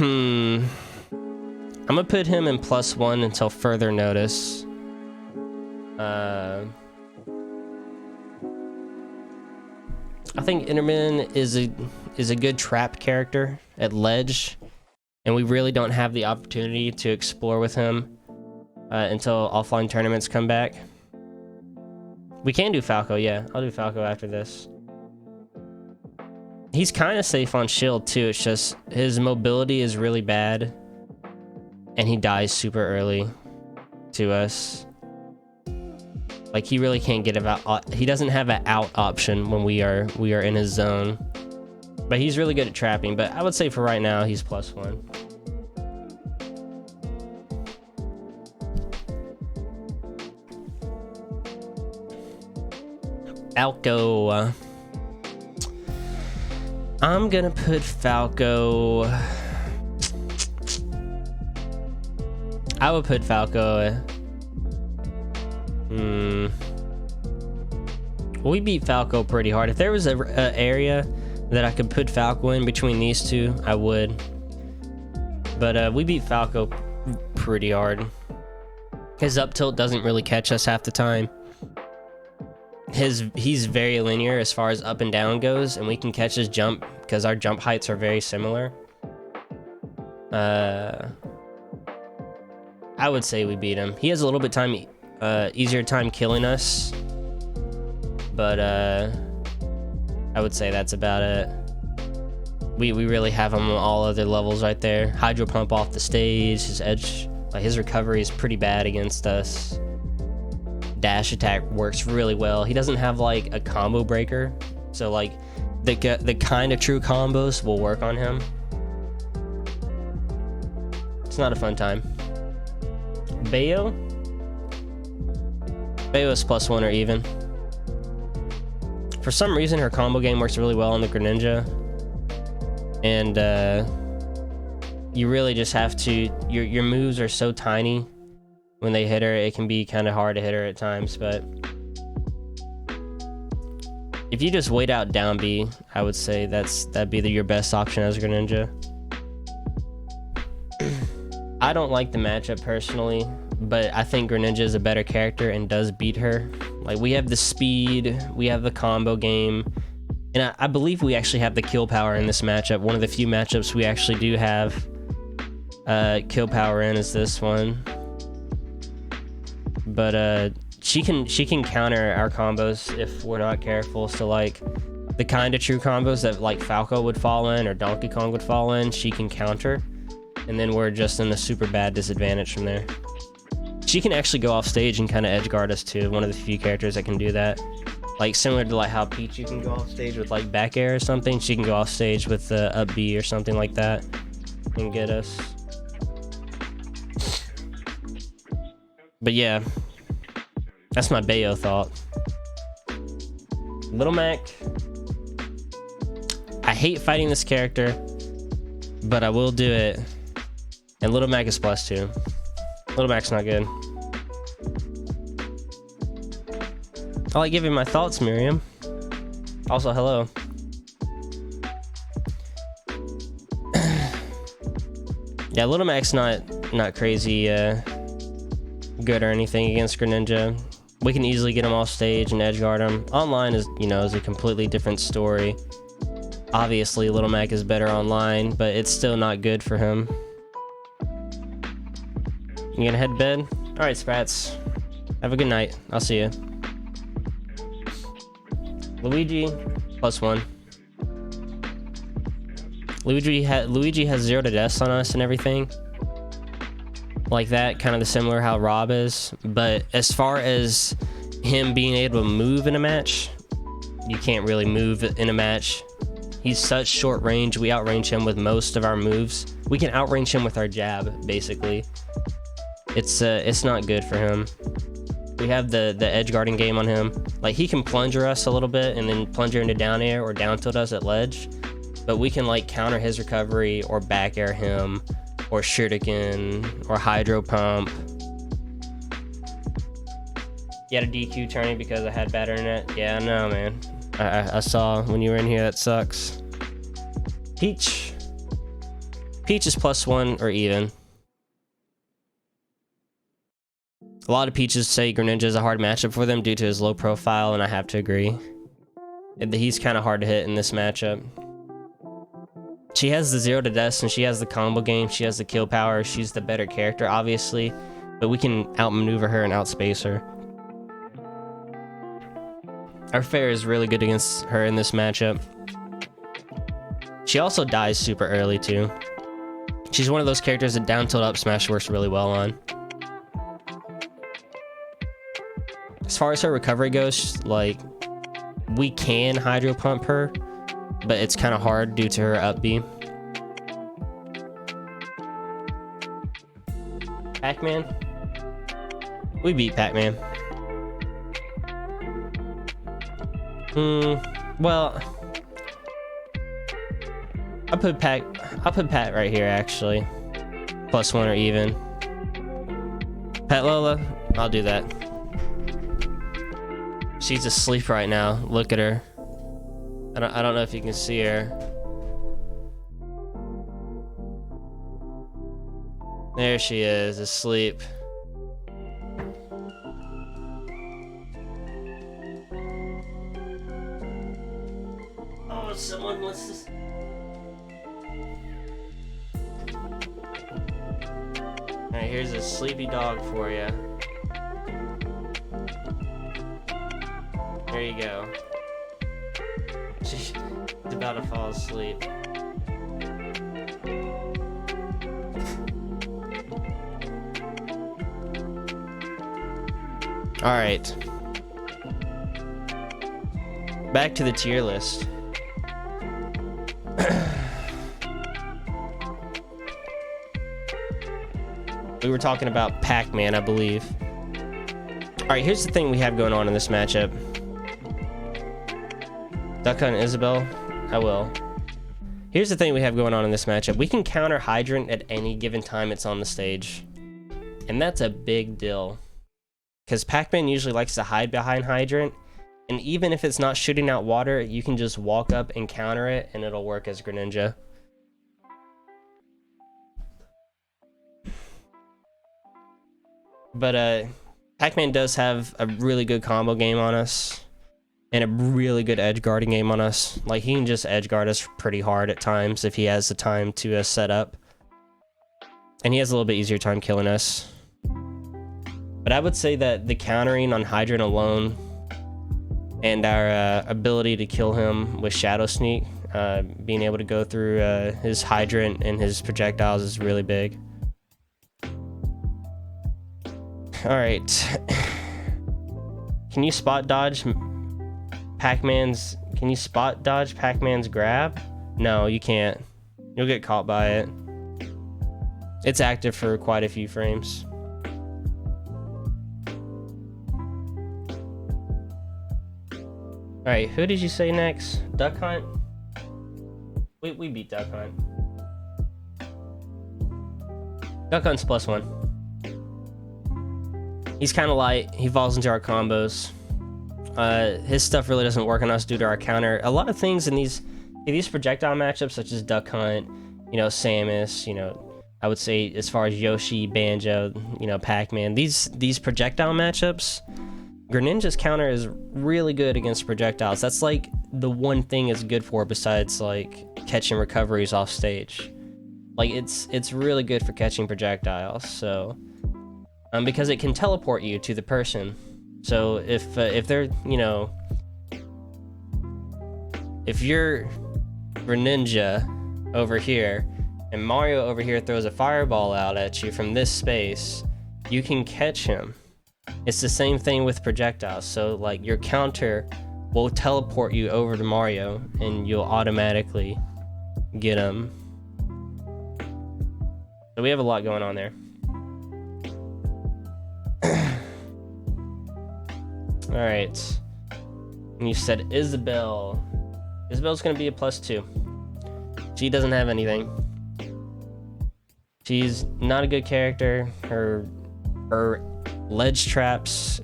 Speaker 1: I'm gonna put him in +1 until further notice. I think Enderman is a good trap character at ledge, and we really don't have the opportunity to explore with him until offline tournaments come back. We can do Falco, yeah. I'll do Falco after this. He's kind of safe on shield too. It's just his mobility is really bad, and he dies super early to us. Like he really can't get out. He doesn't have an out option when we are in his zone. But he's really good at trapping. But I would say for right now he's +1. Falco. I'm gonna put Falco. I would put Falco. We beat Falco pretty hard. If there was a area that I could put Falco in between these two, I would. But we beat Falco pretty hard. His up tilt doesn't really catch us half the time. He's very linear as far as up and down goes, and we can catch his jump because our jump heights are very similar. I would say we beat him. He has a little bit easier time killing us, but I would say that's about it. We really have him on all other levels right there. Hydro Pump off the stage, his edge, like his recovery is pretty bad against us. Dash attack works really well. He doesn't have like a combo breaker, so like the kind of true combos will work on him. It's not a fun time. Bayo is +1 or even. For some reason, her combo game works really well on the Greninja, and you really just have to. Your moves are so tiny. When they hit her, it can be kind of hard to hit her at times, but if you just wait out down B, I would say that'd be your best option as a Greninja. I don't like the matchup personally, but I think Greninja is a better character and does beat her. Like, we have the speed, we have the combo game, and I believe we actually have the kill power in this matchup. One of the few matchups we actually do have kill power in is this one. But she can counter our combos if we're not careful. So like the kind of true combos that like Falco would fall in or Donkey Kong would fall in, she can counter, and then we're just in a super bad disadvantage from there. She can actually go off stage and kind of edge guard us too. One of the few characters that can do that. Like similar to like how Peach, you can go off stage with like back air or something. She can go off stage with up B or something like that and get us. But yeah, that's my Bayo thought. Little Mac. I hate fighting this character, but I will do it. And Little Mac is +2. Little Mac's not good. I like giving my thoughts, Miriam. Also, hello. Yeah, Little Mac's not crazy good or anything against Greninja. We can easily get him off stage and edge guard him. Online is, you know, is a completely different story. Obviously, Little Mac is better online, but it's still not good for him. You gonna head to bed? All right, Sprats. Have a good night. I'll see you. Luigi, +1. Luigi has 0 to deaths on us and everything. Like that, kind of the similar how Rob is. But as far as him being able to move in a match, you can't really move in a match. He's such short range. We outrange him with most of our moves. We can outrange him with our jab, basically. It's not good for him. We have the edge guarding game on him. Like he can plunger us a little bit and then plunger into down air or down tilt us at ledge. But we can like counter his recovery or back air him or shuriken or hydro pump. You had a DQ turning because I had bad internet. Yeah, I know, man. I saw when you were in here. That sucks. Peach is +1 or even. A lot of Peaches say Greninja is a hard matchup for them due to his low profile, and I have to agree. He's kind of hard to hit in this matchup. She has the 0 to deaths, and she has the combo game. She has the kill power. She's the better character, obviously, but we can outmaneuver her and outspace her. Our fair is really good against her in this matchup. She also dies super early, too. She's one of those characters that down tilt up smash works really well on. As far as her recovery goes, like, we can hydro pump her, but it's kind of hard due to her up B. Pac-Man? We beat Pac-Man. Well, I'll put Pat right here, actually. +1 or even. Pet Lola? I'll do that. She's asleep right now. Look at her. I don't know if you can see her. There she is, asleep. Oh, someone wants to... Alright, here's a sleepy dog for you. There you go. She's about to fall asleep. Alright. Back to the tier list. We were talking about Pac-Man, I believe. Alright, here's the thing we have going on in this matchup. Duck Hunt Isabelle? I will. Here's the thing we have going on in this matchup. We can counter Hydrant at any given time it's on the stage. And that's a big deal. Because Pac-Man usually likes to hide behind Hydrant. And even if it's not shooting out water, you can just walk up and counter it and it'll work as Greninja. But Pac-Man does have a really good combo game on us. And a really good edge guarding game on us. Like, he can just edge guard us pretty hard at times if he has the time to set up. And he has a little bit easier time killing us. But I would say that the countering on Hydrant alone and our ability to kill him with Shadow Sneak, being able to go through his Hydrant and his projectiles is really big. Alright. Can you spot dodge Pac-Man's... Can you spot dodge Pac-Man's grab? No, you can't. You'll get caught by it. It's active for quite a few frames. Alright, who did you say next? Duck Hunt? We beat Duck Hunt. Duck Hunt's +1. He's kind of light. He falls into our combos. His stuff really doesn't work on us due to our counter. A lot of things in these projectile matchups, such as Duck Hunt, you know, Samus, you know, I would say as far as Yoshi, Banjo, you know, Pac-Man, these projectile matchups, Greninja's counter is really good against projectiles. That's like the one thing it's good for besides like catching recoveries off stage. Like it's really good for catching projectiles. So because it can teleport you to the person. So if they're, you know, if you're Greninja over here and Mario over here throws a fireball out at you from this space, you can catch him. It's the same thing with projectiles. So like your counter will teleport you over to Mario and you'll automatically get him. So we have a lot going on there. All right. And you said Isabelle. Isabelle's gonna be a +2. She doesn't have anything. She's not a good character. Her ledge traps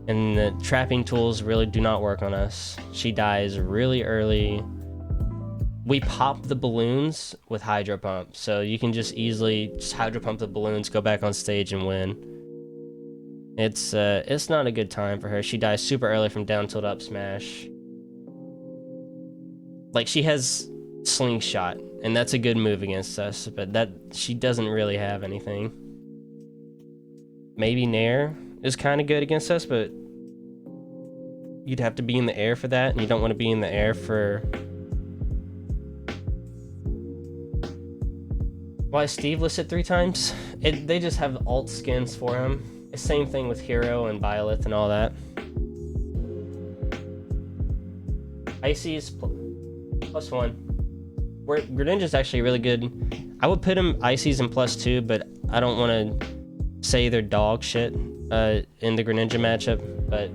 Speaker 1: and the trapping tools really do not work on us. She dies really early. We pop the balloons with Hydro Pump, so you can just easily just Hydro Pump the balloons, go back on stage and win. It's not a good time for her. She dies super early from down tilt up smash. Like, she has Slingshot, and that's a good move against us, but that she doesn't really have anything. Maybe Nair is kind of good against us, but you'd have to be in the air for that, and you don't want to be in the air for... Why is Steve listed 3 times? They just have alt skins for him. The same thing with Hero and Violet and all that. Icy's +1. Greninja's actually really good. I would put him Icy's in +2, but I don't want to say they're dog shit in the Greninja matchup. But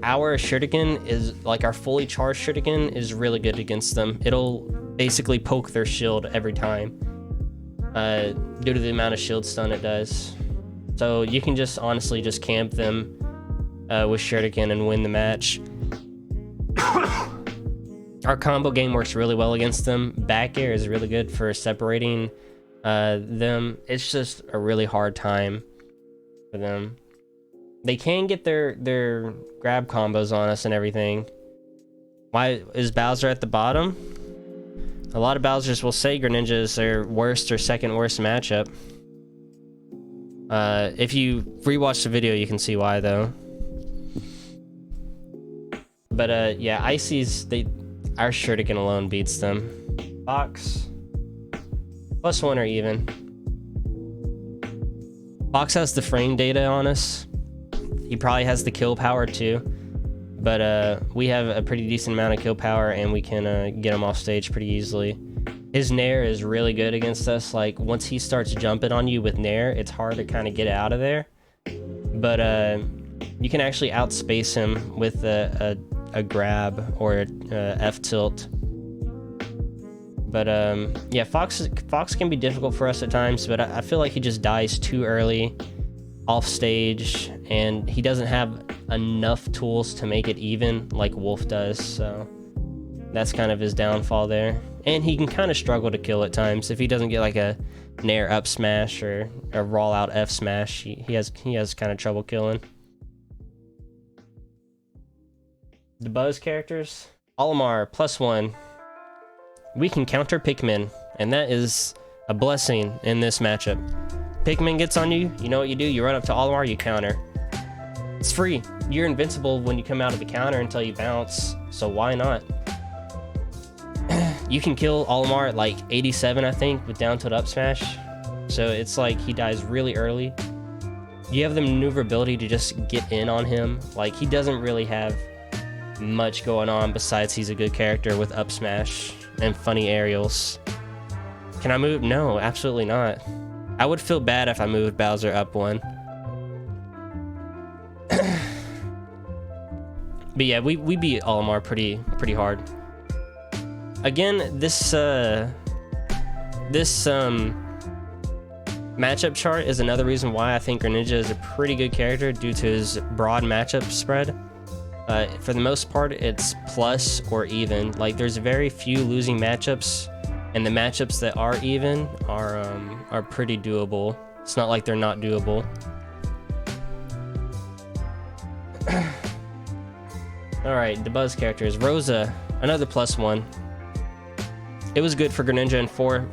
Speaker 1: our Shuriken is, like, our fully charged Shuriken is really good against them. It'll basically poke their shield every time due to the amount of shield stun it does. So you can just honestly just camp them with Shuriken and win the match. Our combo game works really well against them. Back air is really good for separating them. It's just a really hard time for them. They can get their grab combos on us and everything. Why is Bowser at the bottom? A lot of Bowsers will say Greninja is their worst or second worst matchup. If you rewatch the video, you can see why, though. But yeah, Icy's, our Shuriken alone beats them. Fox, +1 or even. Fox has the frame data on us. He probably has the kill power too. But we have a pretty decent amount of kill power, and we can get him off stage pretty easily. His Nair is really good against us. Like, once he starts jumping on you with Nair, it's hard to kind of get out of there. But you can actually outspace him with a grab or a F tilt. But yeah, Fox can be difficult for us at times, but I feel like he just dies too early off stage, and he doesn't have enough tools to make it even like Wolf does, so that's kind of his downfall there. And he can kind of struggle to kill at times if he doesn't get like a Nair up smash or a roll out F smash. He has kind of trouble killing. The Buzz characters, Olimar +1. We can counter Pikmin, and that is a blessing in this matchup. Pikmin gets on you, you know what you do? You run up to Olimar, you counter. It's free. You're invincible when you come out of the counter until you bounce, so why not? You can kill Olimar at like 87, I think, with down tilt up smash. So it's like he dies really early. You have the maneuverability to just get in on him. Like, he doesn't really have much going on besides he's a good character with up smash and funny aerials. Can I move? No, absolutely not. I would feel bad if I moved Bowser up one. But yeah, we beat Olimar pretty hard. Again, this matchup chart is another reason why I think Greninja is a pretty good character due to his broad matchup spread. For the most part, it's plus or even. Like, there's very few losing matchups, and the matchups that are even are pretty doable. It's not like they're not doable. All right, the Buzz characters. Rosa, another +1. It was good for Greninja in 4.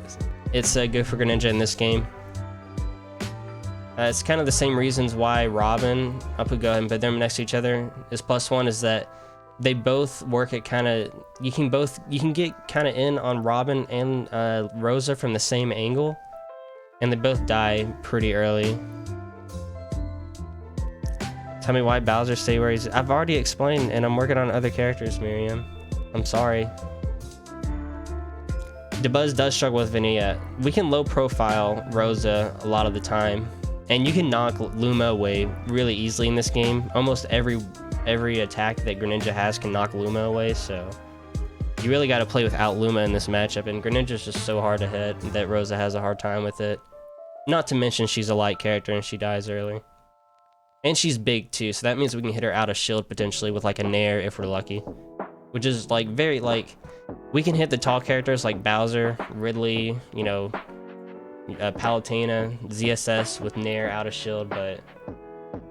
Speaker 1: It's good for Greninja in this game. It's kind of the same reasons why Robin, I'll go ahead and put them next to each other, is +1, is that they both work at kind of, you can get kind of in on Robin and Rosa from the same angle, and they both die pretty early. Tell me why Bowser stay where he's... I've already explained, and I'm working on other characters, Miriam. I'm sorry. DeBuzz does struggle with Vanilla. We can low profile Rosa a lot of the time, and you can knock Luma away really easily in this game. Almost every attack that Greninja has can knock Luma away, so you really got to play without Luma in this matchup, and Greninja's just so hard to hit that Rosa has a hard time with it. Not to mention she's a light character and she dies early. And she's big too, so that means we can hit her out of shield potentially with like a Nair if we're lucky. Which is like very like, we can hit the tall characters like Bowser, Ridley, you know, Palutena, ZSS with Nair out of shield, but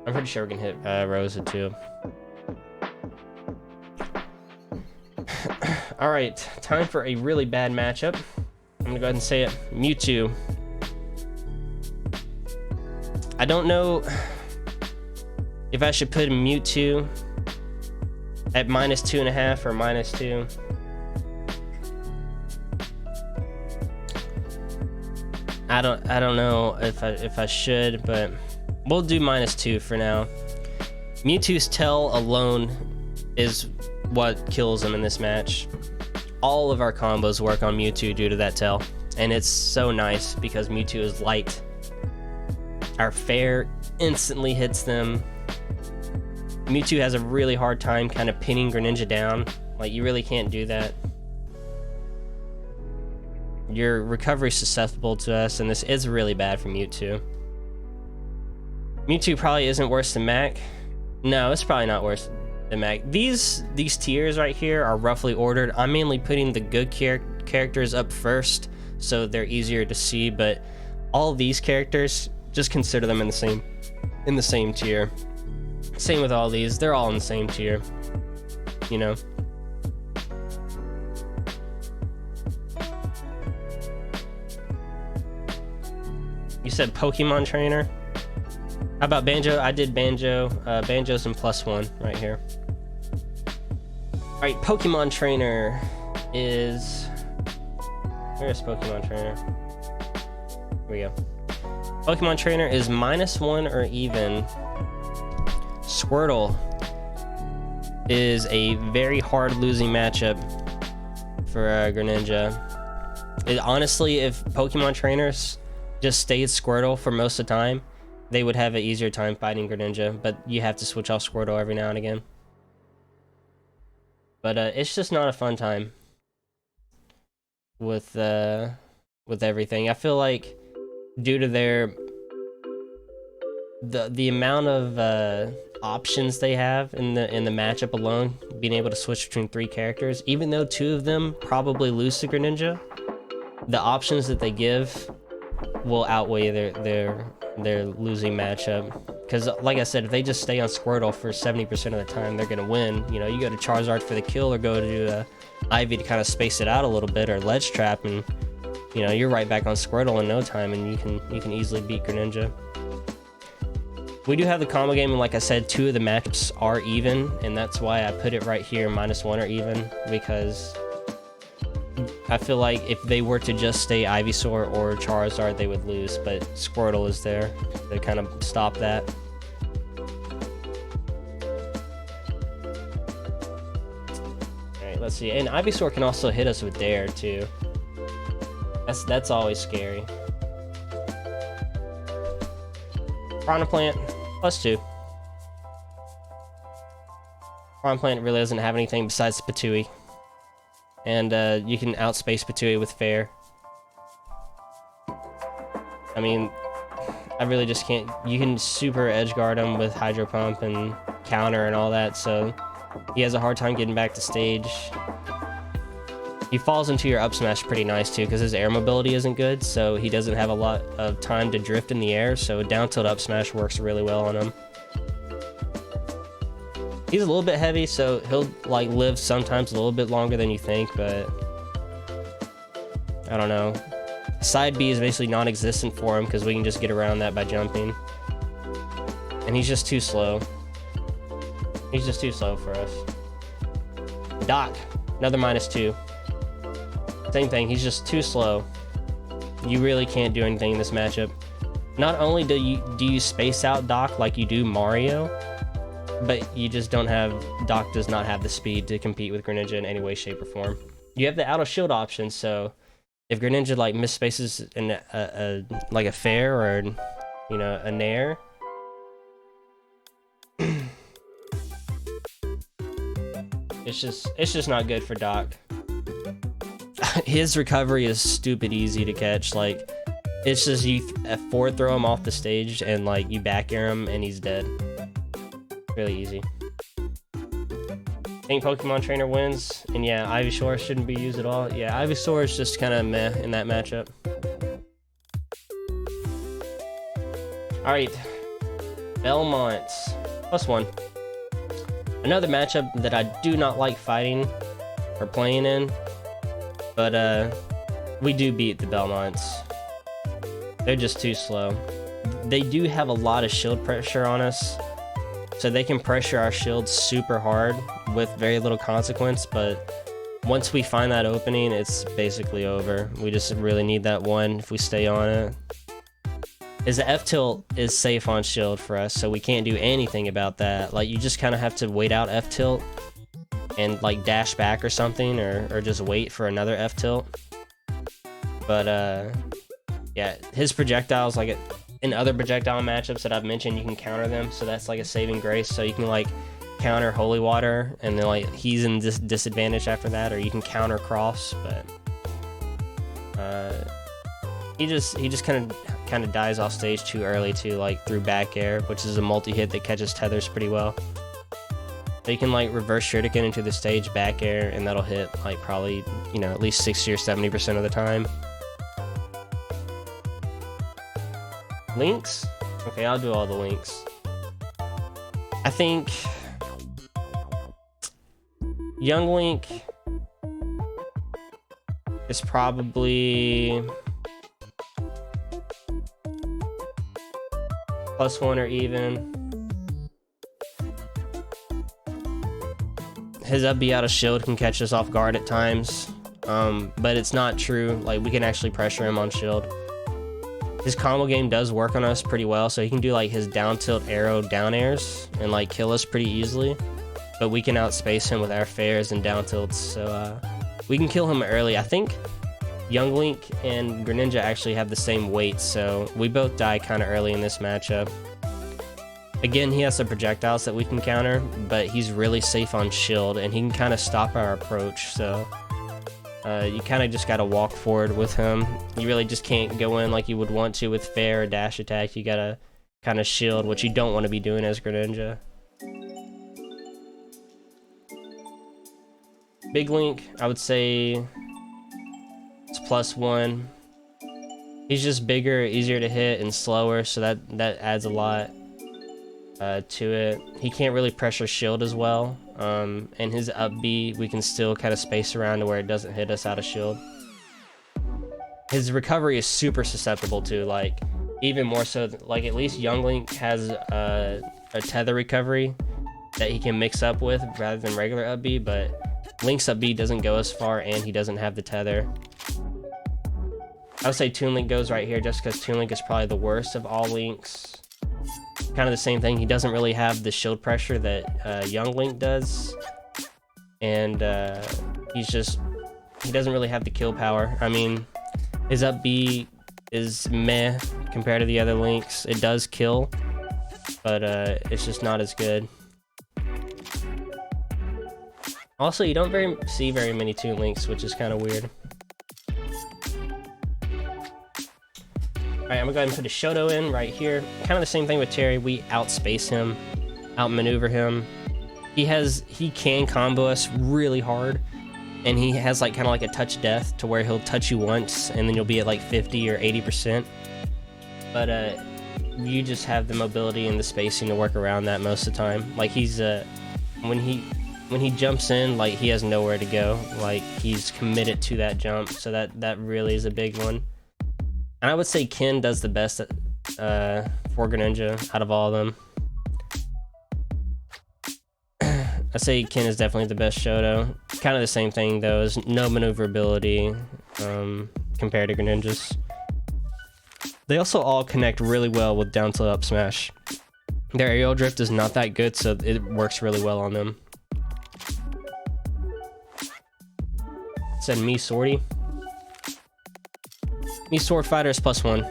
Speaker 1: I'm pretty sure we can hit Rosa too. Alright, time for a really bad matchup. I'm gonna go ahead and say it. Mewtwo. I don't know if I should put Mewtwo at -2.5 or -2. I don't know if I should, but we'll do -2 for now. Mewtwo's tail alone is what kills him in this match. All of our combos work on Mewtwo due to that tail, and it's so nice because Mewtwo is light. Our fair instantly hits them. Mewtwo has a really hard time kind of pinning Greninja down. Like, you really can't do that. Your recovery is susceptible to us, and this is really bad for Mewtwo. Mewtwo probably isn't worse than Mac. No, it's probably not worse than Mac. These tiers right here are roughly ordered. I'm mainly putting the good characters up first, so they're easier to see, but all these characters, just consider them in the same tier. Same with all these, they're all in the same tier, you know. You said Pokemon trainer? How about Banjo? I did Banjo. Banjo's in +1 right here. Alright, Pokemon trainer is... Where's Pokemon trainer? Here we go. Pokemon trainer is -1 or even. Squirtle is a very hard losing matchup for Greninja. Honestly, if Pokemon trainers just stayed Squirtle for most of the time, they would have an easier time fighting Greninja, but you have to switch off Squirtle every now and again. But it's just not a fun time with everything. I feel like due to the amount of options they have in the matchup alone, being able to switch between 3 characters, even though 2 of them probably lose to Greninja, the options that they give will outweigh their losing matchup. Because like I said, if they just stay on Squirtle for 70% of the time, they're gonna win. You know, you go to Charizard for the kill, or go to Ivy to kind of space it out a little bit, or Ledge Trap, and you know, you're right back on Squirtle in no time, and you can easily beat Greninja. We do have the combo game, and like I said, 2 of the matchups are even, and that's why I put it right here, -1 or even, because I feel like if they were to just stay Ivysaur or Charizard, they would lose, but Squirtle is there to kind of stop that. Alright, let's see. And Ivysaur can also hit us with Dare, too. That's always scary. Piranha Plant, +2. Piranha Plant really doesn't have anything besides Patui. And you can outspace Patui with Fair. I mean, I really just can't. You can super edge guard him with Hydro Pump and counter and all that, so he has a hard time getting back to stage. He falls into your up smash pretty nice too, because his air mobility isn't good, so he doesn't have a lot of time to drift in the air, so down tilt up smash works really well on him. He's a little bit heavy, so he'll like live sometimes a little bit longer than you think, but I don't know. Side B is basically non-existent for him because we can just get around that by jumping. And he's just too slow. He's just too slow for us. Doc, another -2. Same thing, he's just too slow. You really can't do anything in this matchup. Not only do you space out Doc like you do Mario, but you just don't have, Doc does not have the speed to compete with Greninja in any way, shape, or form. You have the auto shield option, so if Greninja like misspaces in like a fair or, you know, a nair, it's just not good for Doc. His recovery is stupid easy to catch. Like, it's just you forward throw him off the stage and like you back air him and he's dead. Really easy. I think Pokemon Trainer wins, and yeah, Ivysaur shouldn't be used at all. Yeah, Ivysaur is just kind of meh in that matchup. Alright, Belmonts, +1. Another matchup that I do not like fighting or playing in, but we do beat the Belmonts. They're just too slow. They do have a lot of shield pressure on us, so they can pressure our shields super hard with very little consequence, but once we find that opening, it's basically over. We just really need that one if we stay on it. The F-tilt is safe on shield for us, so we can't do anything about that. Like, you just kind of have to wait out F-tilt and like dash back or something, or just wait for another F-tilt. But yeah, his projectiles, like in other projectile matchups that I've mentioned, you can counter them, so that's like a saving grace. So you can like counter Holy Water, and then like he's in disadvantage after that, or you can counter Cross, but he just kind of dies off stage too early too, like through back air, which is a multi-hit that catches tethers pretty well. So you can like reverse shuriken into the stage, back air, and that'll hit like probably, you know, at least 60 or 70% of the time. Links? Okay, I'll do all the links. I think Young Link is probably +1 or even. His up B out of shield can catch us off guard at times, but it's not true. Like, we can actually pressure him on shield. His combo game does work on us pretty well, so he can do like his down tilt arrow down airs and like kill us pretty easily, but we can outspace him with our fairs and down tilts, so we can kill him early. I think Young Link and Greninja actually have the same weight, so we both die kind of early in this matchup. Again, he has some projectiles that we can counter, but he's really safe on shield, and he can kind of stop our approach, so you kind of just got to walk forward with him. You really just can't go in like you would want to with fair or dash attack. You got to kind of shield, which you don't want to be doing as Greninja. Big Link, I would say it's +1. He's just bigger, easier to hit, and slower, so that adds a lot to it. He can't really pressure shield as well, and his up B we can still kind of space around to where it doesn't hit us out of shield. his recovery is super susceptible to, like, even more so, like, at least Young Link has a tether recovery that he can mix up with rather than regular up B, but Link's up B doesn't go as far and he doesn't have the tether. I would say Toon Link goes right here just because Toon Link is probably the worst of all Links. Kind of the same thing, he doesn't really have the shield pressure that Young Link does, and he doesn't really have the kill power. I mean, his up B is meh compared to the other Links. It does kill, but it's just not as good. Also, you don't see very many Toon Links, which is kind of weird. Alright, I'm gonna go ahead and put a Shoto in right here. Kind of the same thing with Terry. We outspace him, outmaneuver him. He can combo us really hard, and he has like kind of like a touch death to where he'll touch you once and then you'll be at like 50 or 80%. But you just have the mobility and the spacing to work around that most of the time. Like he's when he jumps in, like he has nowhere to go. Like he's committed to that jump, so that really is a big one. And I would say Ken does the best for Greninja out of all of them. I'd say Ken is definitely the best Shoto. Kind of the same thing though, is no maneuverability compared to Greninja's. They also all connect really well with down tilt up smash. Their aerial drift is not that good, so it works really well on them. Said me Swordy. Me Sword Fighter is +1.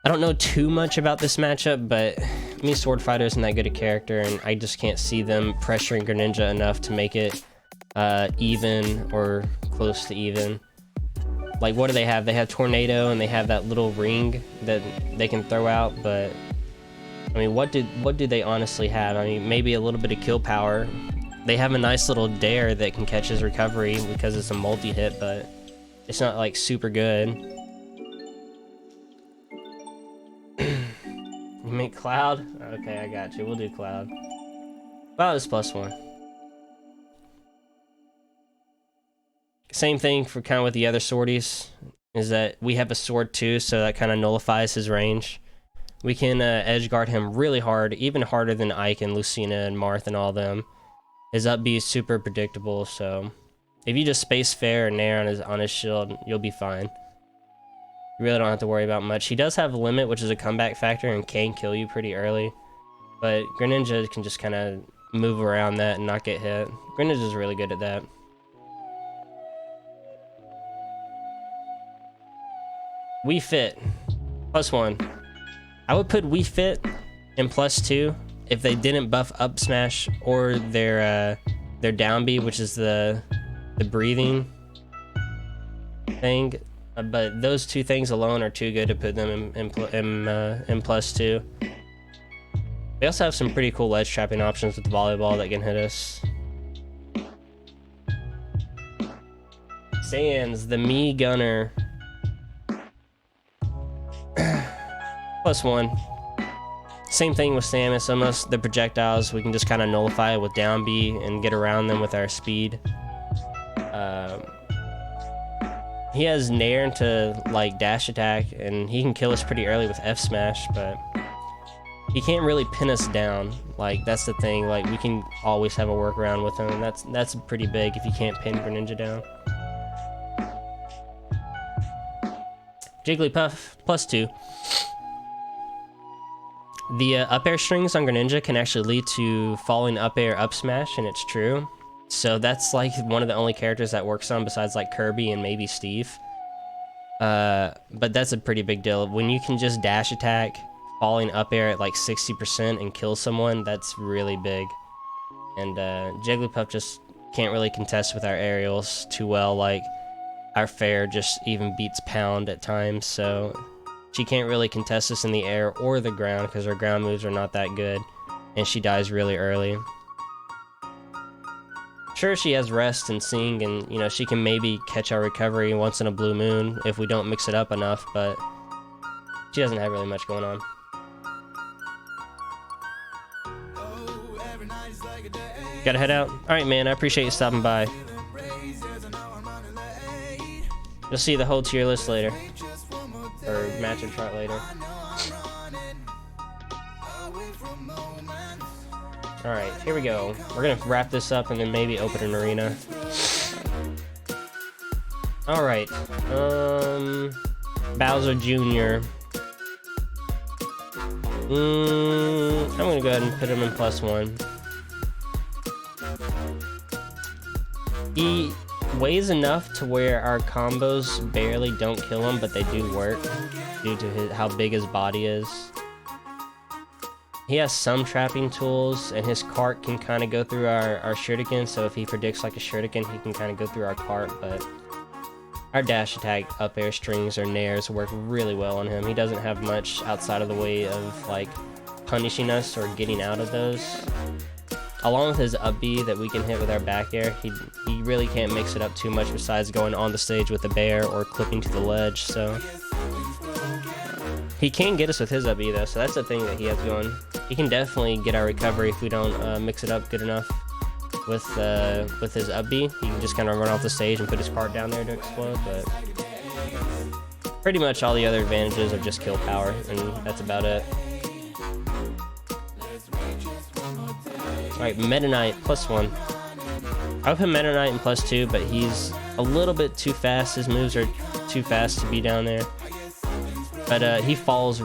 Speaker 1: I don't know too much about this matchup, but me Sword Fighter isn't that good a character, and I just can't see them pressuring Greninja enough to make it even or close to even. Like, what do they have? They have Tornado, and they have that little ring that they can throw out, but I mean, what do they honestly have? I mean, maybe a little bit of kill power. They have a nice little dare that can catch his recovery because it's a multi-hit, but it's not like super good. You make Cloud? Okay, I got you. We'll do Cloud. Cloud is +1. Same thing for kind of with the other swordies, is that we have a sword too, so that kind of nullifies his range. We can edge guard him really hard, even harder than Ike and Lucina and Marth and all them. His up B is super predictable, so if you just space fair and nair on his shield, you'll be fine. You really don't have to worry about much. He does have a limit, which is a comeback factor, and can kill you pretty early. But Greninja can just kind of move around that and not get hit. Greninja's really good at that. Wii Fit, +1. I would put Wii Fit in +2 if they didn't buff up smash or their down B, which is the breathing thing. But those two things alone are too good to put them in +2. They also have some pretty cool ledge trapping options with the volleyball that can hit us. Sans, the me gunner, +1. Same thing with Samus. Almost the projectiles we can just kind of nullify with down B and get around them with our speed. He has Nair to like dash attack, and he can kill us pretty early with F smash, but he can't really pin us down. Like, that's the thing. Like, we can always have a workaround with him, and that's pretty big if you can't pin Greninja down. Jigglypuff, +2. The up air strings on Greninja can actually lead to falling up air up smash, and it's true. So that's like one of the only characters that works on besides like Kirby and maybe Steve. But that's a pretty big deal. When you can just dash attack, falling up air at like 60% and kill someone, that's really big. And Jigglypuff just can't really contest with our aerials too well. Like, our fair just even beats Pound at times, so she can't really contest us in the air or the ground because her ground moves are not that good, and she dies really early. Sure, she has rest and sing, and you know, she can maybe catch our recovery once in a blue moon if we don't mix it up enough, but she doesn't have really much going on. Gotta head out. Alright, man, I appreciate you stopping by. You'll see the whole tier list later. Or matchup chart later. Alright, here we go. We're gonna wrap this up and then maybe open an arena. Alright. Bowser Jr. I'm gonna go ahead and put him in +1. He weighs enough to where our combos barely don't kill him, but they do work due to how big his body is. He has some trapping tools, and his cart can kind of go through our shuriken, so if he predicts like a shuriken, he can kind of go through our cart, but our dash attack, up air strings, or nairs work really well on him. He doesn't have much outside of the way of like punishing us or getting out of those. Along with his up B that we can hit with our back air, he really can't mix it up too much besides going on the stage with a bear or clipping to the ledge, so... He can get us with his up B though, so that's the thing that he has going. He can definitely get our recovery if we don't mix it up good enough with his up B. He can just kind of run off the stage and put his cart down there to explode, but... Pretty much all the other advantages are just kill power, and that's about it. Alright, Meta Knight +1. I would put Meta Knight in +2, but he's a little bit too fast. His moves are too fast to be down there. But he falls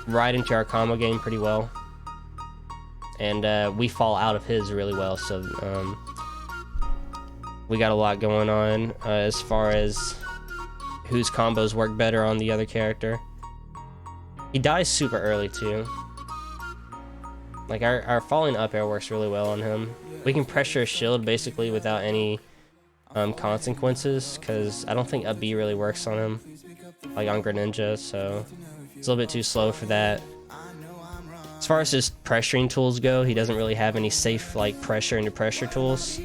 Speaker 1: right into our combo game pretty well. And we fall out of his really well, so we got a lot going on as far as whose combos work better on the other character. He dies super early too. Like, our falling up air works really well on him. We can pressure a shield basically without any consequences, because I don't think up B really works on him, like on Greninja, so it's a little bit too slow for that. As far as his pressuring tools go, he doesn't really have any safe like pressure into pressure tools.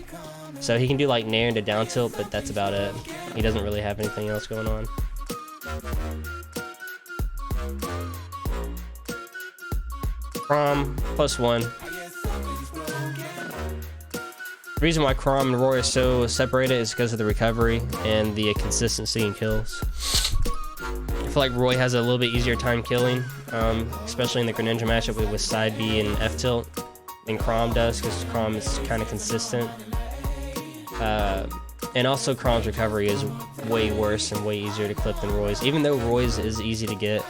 Speaker 1: So he can do like nair into down tilt, but that's about it. He doesn't really have anything else going on. Chrom +1. The reason why Chrom and Roy are so separated is because of the recovery and the consistency in kills. I feel like Roy has a little bit easier time killing, especially in the Greninja matchup with side B and F tilt than Chrom does, because Chrom is kind of consistent. And also Chrom's recovery is way worse and way easier to clip than Roy's. Even though Roy's is easy to get,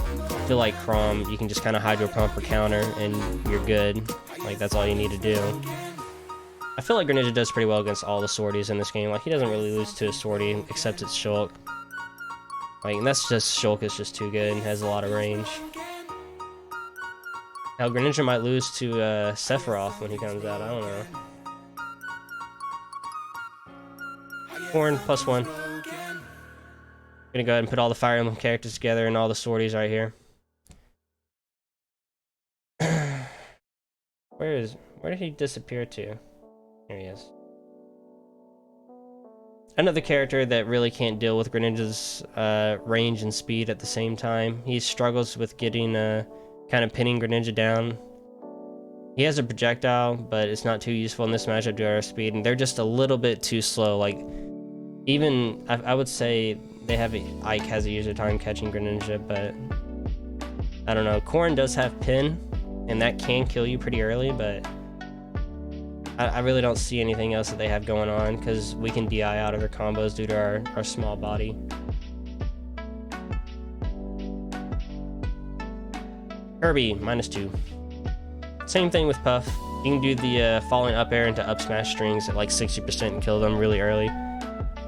Speaker 1: I feel like Chrom, you can just kind of hydro pump or counter and you're good. Like, that's all you need to do. I feel like Greninja does pretty well against all the swordies in this game. Like, he doesn't really lose to a swordie except it's Shulk. Like, and that's just, Shulk is just too good and has a lot of range. Now, Greninja might lose to Sephiroth when he comes out, I don't know. Corn +1. Gonna go ahead and put all the Fire Emblem characters together and all the swordies right here. Where did he disappear to? Here he is. Another character that really can't deal with Greninja's range and speed at the same time. He struggles with getting kind of pinning Greninja down. He has a projectile, but it's not too useful in this matchup due to our speed, and they're just a little bit too slow. Like, even I would say Ike has a easier time catching Greninja, but I don't know. Corrin does have pin, and that can kill you pretty early, but I really don't see anything else that they have going on, because we can DI out of their combos due to our small body. Kirby, -2. Same thing with Puff. You can do the falling up air into up smash strings at like 60% and kill them really early.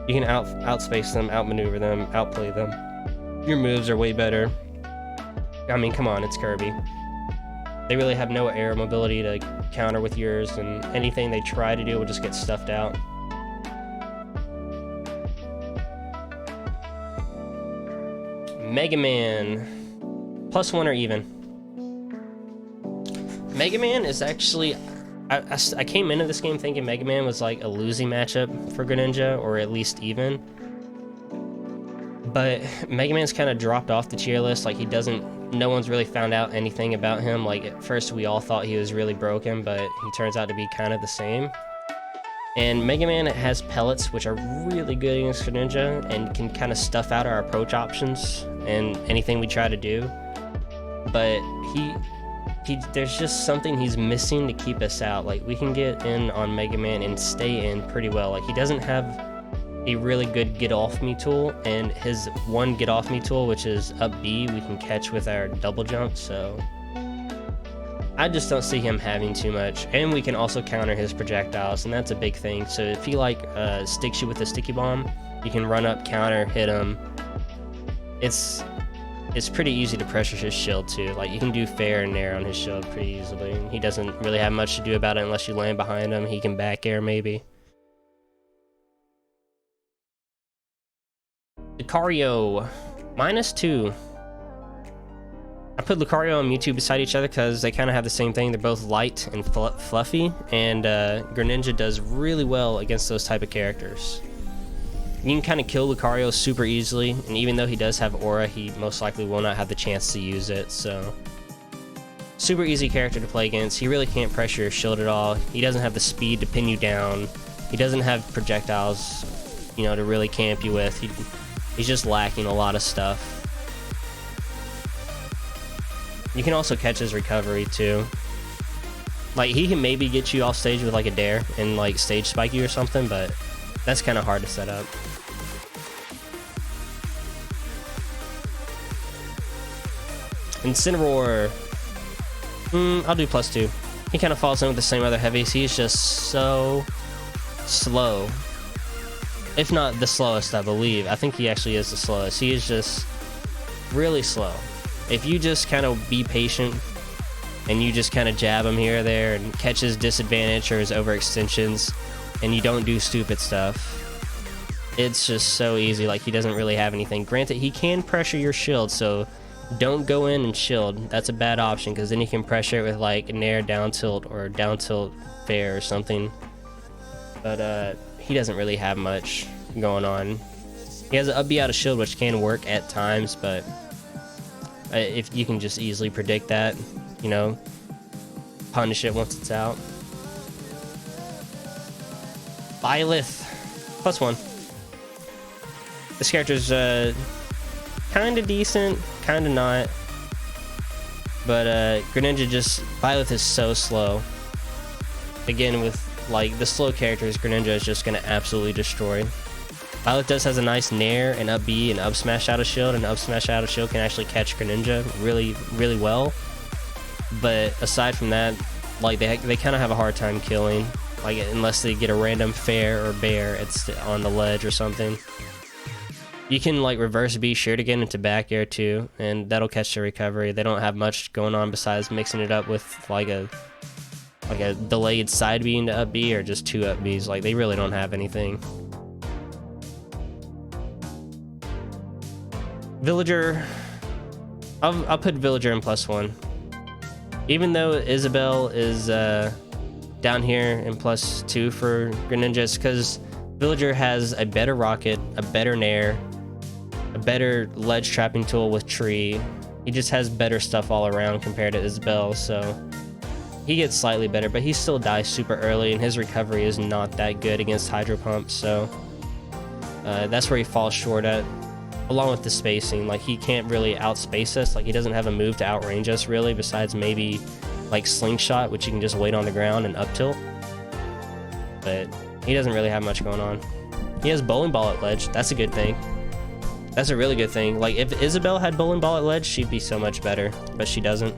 Speaker 1: You can outspace them, outmaneuver them, outplay them. Your moves are way better. I mean, come on, it's Kirby. They really have no air mobility to counter with yours, and anything they try to do will just get stuffed out. Mega Man. +1 or even. Mega Man is actually... I came into this game thinking Mega Man was like a losing matchup for Greninja, or at least even. But Mega Man's kind of dropped off the tier list. Like, no one's really found out anything about him. Like, at first we all thought he was really broken, but he turns out to be kind of the same. And Mega Man has pellets, which are really good against Greninja and can kind of stuff out our approach options and anything we try to do. But there's just something he's missing to keep us out. Like, we can get in on Mega Man and stay in pretty well. Like, he doesn't have a really good get off me tool, and his one get off me tool, which is up B, we can catch with our double jump. So I just don't see him having too much, and we can also counter his projectiles, and that's a big thing. So if he like sticks you with a sticky bomb, you can run up, counter, hit him. It's pretty easy to pressure his shield too. Like, you can do fair and nair on his shield pretty easily, and he doesn't really have much to do about it unless you land behind him. He can back air maybe. Lucario, -2. I put Lucario and Mewtwo beside each other because they kind of have the same thing. They're both light and fluffy, and Greninja does really well against those type of characters. You can kind of kill Lucario super easily, and even though he does have Aura, he most likely will not have the chance to use it, so... Super easy character to play against. He really can't pressure your shield at all. He doesn't have the speed to pin you down. He doesn't have projectiles, you know, to really camp you with. He's just lacking a lot of stuff. You can also catch his recovery too. Like, he can maybe get you off stage with like a dare and like stage spike you or something, but that's kind of hard to set up. Incineroar. I'll do +2. He kind of falls in with the same other heavies. He's just so slow. If not the slowest, I believe. I think he actually is the slowest. He is just really slow. If you just kind of be patient and you just kind of jab him here or there and catch his disadvantage or his overextensions, and you don't do stupid stuff, it's just so easy. Like, he doesn't really have anything. Granted, he can pressure your shield, so don't go in and shield. That's a bad option, because then you can pressure it with like nair down tilt or down tilt fair or something. But he doesn't really have much going on. He has an up B out of shield, which can work at times, but if you can just easily predict that, you know, punish it once it's out. Byleth, +1. This character's kind of decent, kind of not. But Greninja just... Byleth is so slow. Again, with like the slow characters, Greninja is just going to absolutely destroy. Byleth does has a nice nair and up B and up smash out of shield, and up smash out of shield can actually catch Greninja really, really well. But aside from that, like they kind of have a hard time killing, like unless they get a random fair or bear it's on the ledge or something. You can like reverse B shirt again into back air too, and that'll catch the recovery. They don't have much going on besides mixing it up with like a delayed side B into up B or just 2 up Bs. Like, they really don't have anything. Villager, I'll put Villager in +1. Even though Isabelle is down here in +2 for Greninja, it's because Villager has a better rocket, a better nair, a better ledge trapping tool with tree. He just has better stuff all around compared to Isabelle, so he gets slightly better, but he still dies super early, and his recovery is not that good against Hydro Pump, so that's where he falls short at, along with the spacing. Like, he can't really outspace us. Like, he doesn't have a move to outrange us, really, besides maybe, like, Slingshot, which you can just wait on the ground and up tilt. But he doesn't really have much going on. He has Bowling Ball at ledge. That's a good thing. That's a really good thing. Like, if Isabelle had Bowling Ball at ledge, she'd be so much better, but she doesn't.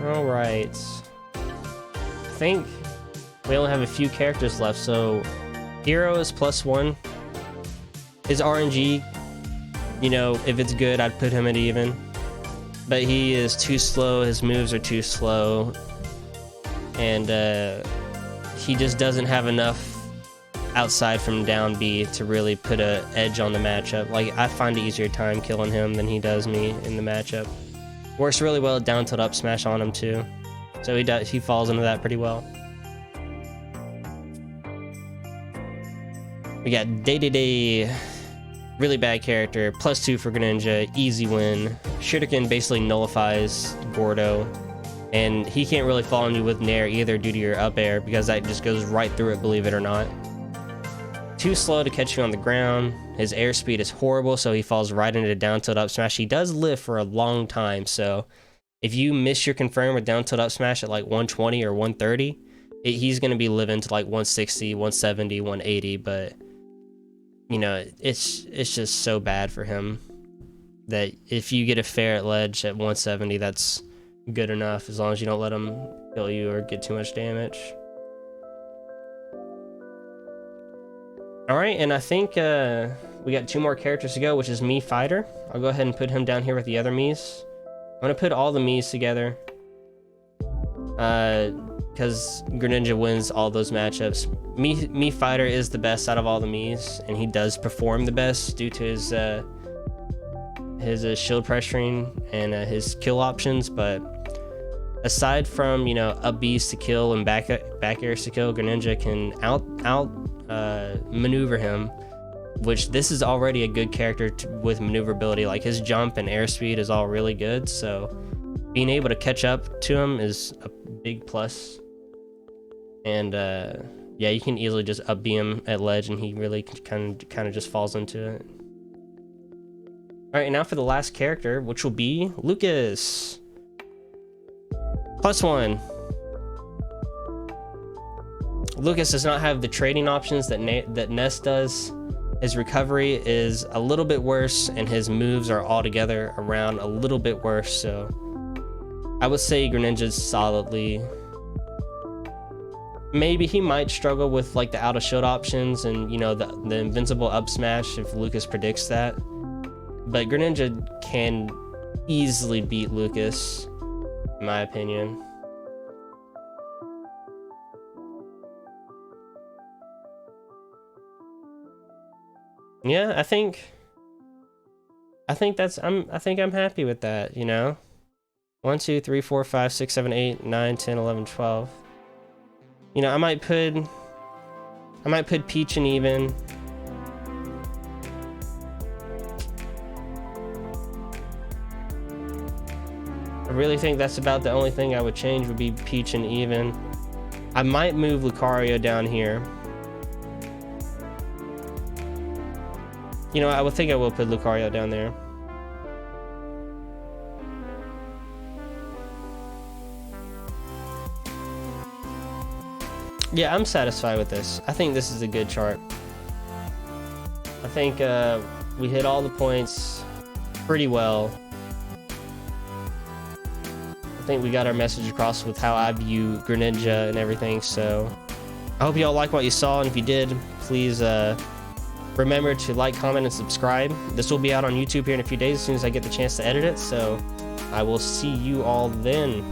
Speaker 1: Alright, I think we only have a few characters left, so Hero is +1. His RNG, you know, if it's good, I'd put him at even, but he is too slow, his moves are too slow, and he just doesn't have enough outside from down B to really put an edge on the matchup. Like, I find an easier time killing him than he does me in the matchup. Works really well at down tilt up smash on him too, so he falls into that pretty well. We got Day. Really bad character. +2 for Greninja. Easy win. Shuriken basically nullifies Gordo. And he can't really fall on you with Nair either due to your up air, because that just goes right through it, believe it or not. Too slow to catch you on the ground. His airspeed is horrible, so he falls right into down tilt up smash. He does live for a long time, so if you miss your confirm with down tilt up smash at like 120 or 130, he's going to be living to like 160, 170, 180, but you know, it's just so bad for him that if you get a fair at ledge at 170, that's good enough, as long as you don't let him kill you or get too much damage. Alright, and I think we got 2 more characters to go, which is Mii Fighter. I'll go ahead and put him down here with the other Miis. I'm going to put all the Miis together, because Greninja wins all those matchups. Mii Fighter is the best out of all the Miis, and he does perform the best due to his shield pressuring and his kill options. But aside from, you know, up Bs to kill and back airs to kill, Greninja can out maneuver him, which this is already a good character with maneuverability. Like, his jump and airspeed is all really good, so being able to catch up to him is a big plus. And yeah, you can easily just up B him at ledge, and he really kind of just falls into it. All right, now for the last character, which will be Lucas. +1. Lucas does not have the trading options that Ness does. His recovery is a little bit worse, and his moves are altogether around a little bit worse, so I would say Greninja's solidly. Maybe he might struggle with like the out of shield options and, you know, the invincible up smash if Lucas predicts that. But Greninja can easily beat Lucas, in my opinion. Yeah, I think I'm happy with that, you know. 1, 2, 3, 4, 5, 6, 7, 8, 9, 10, 11, 12. You know, I might put Peach in even. I really think that's about the only thing I would change, would be Peach and even. I might move Lucario down here. You know, I would think I will put Lucario down there. Yeah, I'm satisfied with this. I think this is a good chart. I think we hit all the points pretty well. I think we got our message across with how I view Greninja and everything, so I hope y'all like what you saw, and if you did, please remember to like, comment, and subscribe. This will be out on YouTube here in a few days as soon as I get the chance to edit it, so I will see you all then.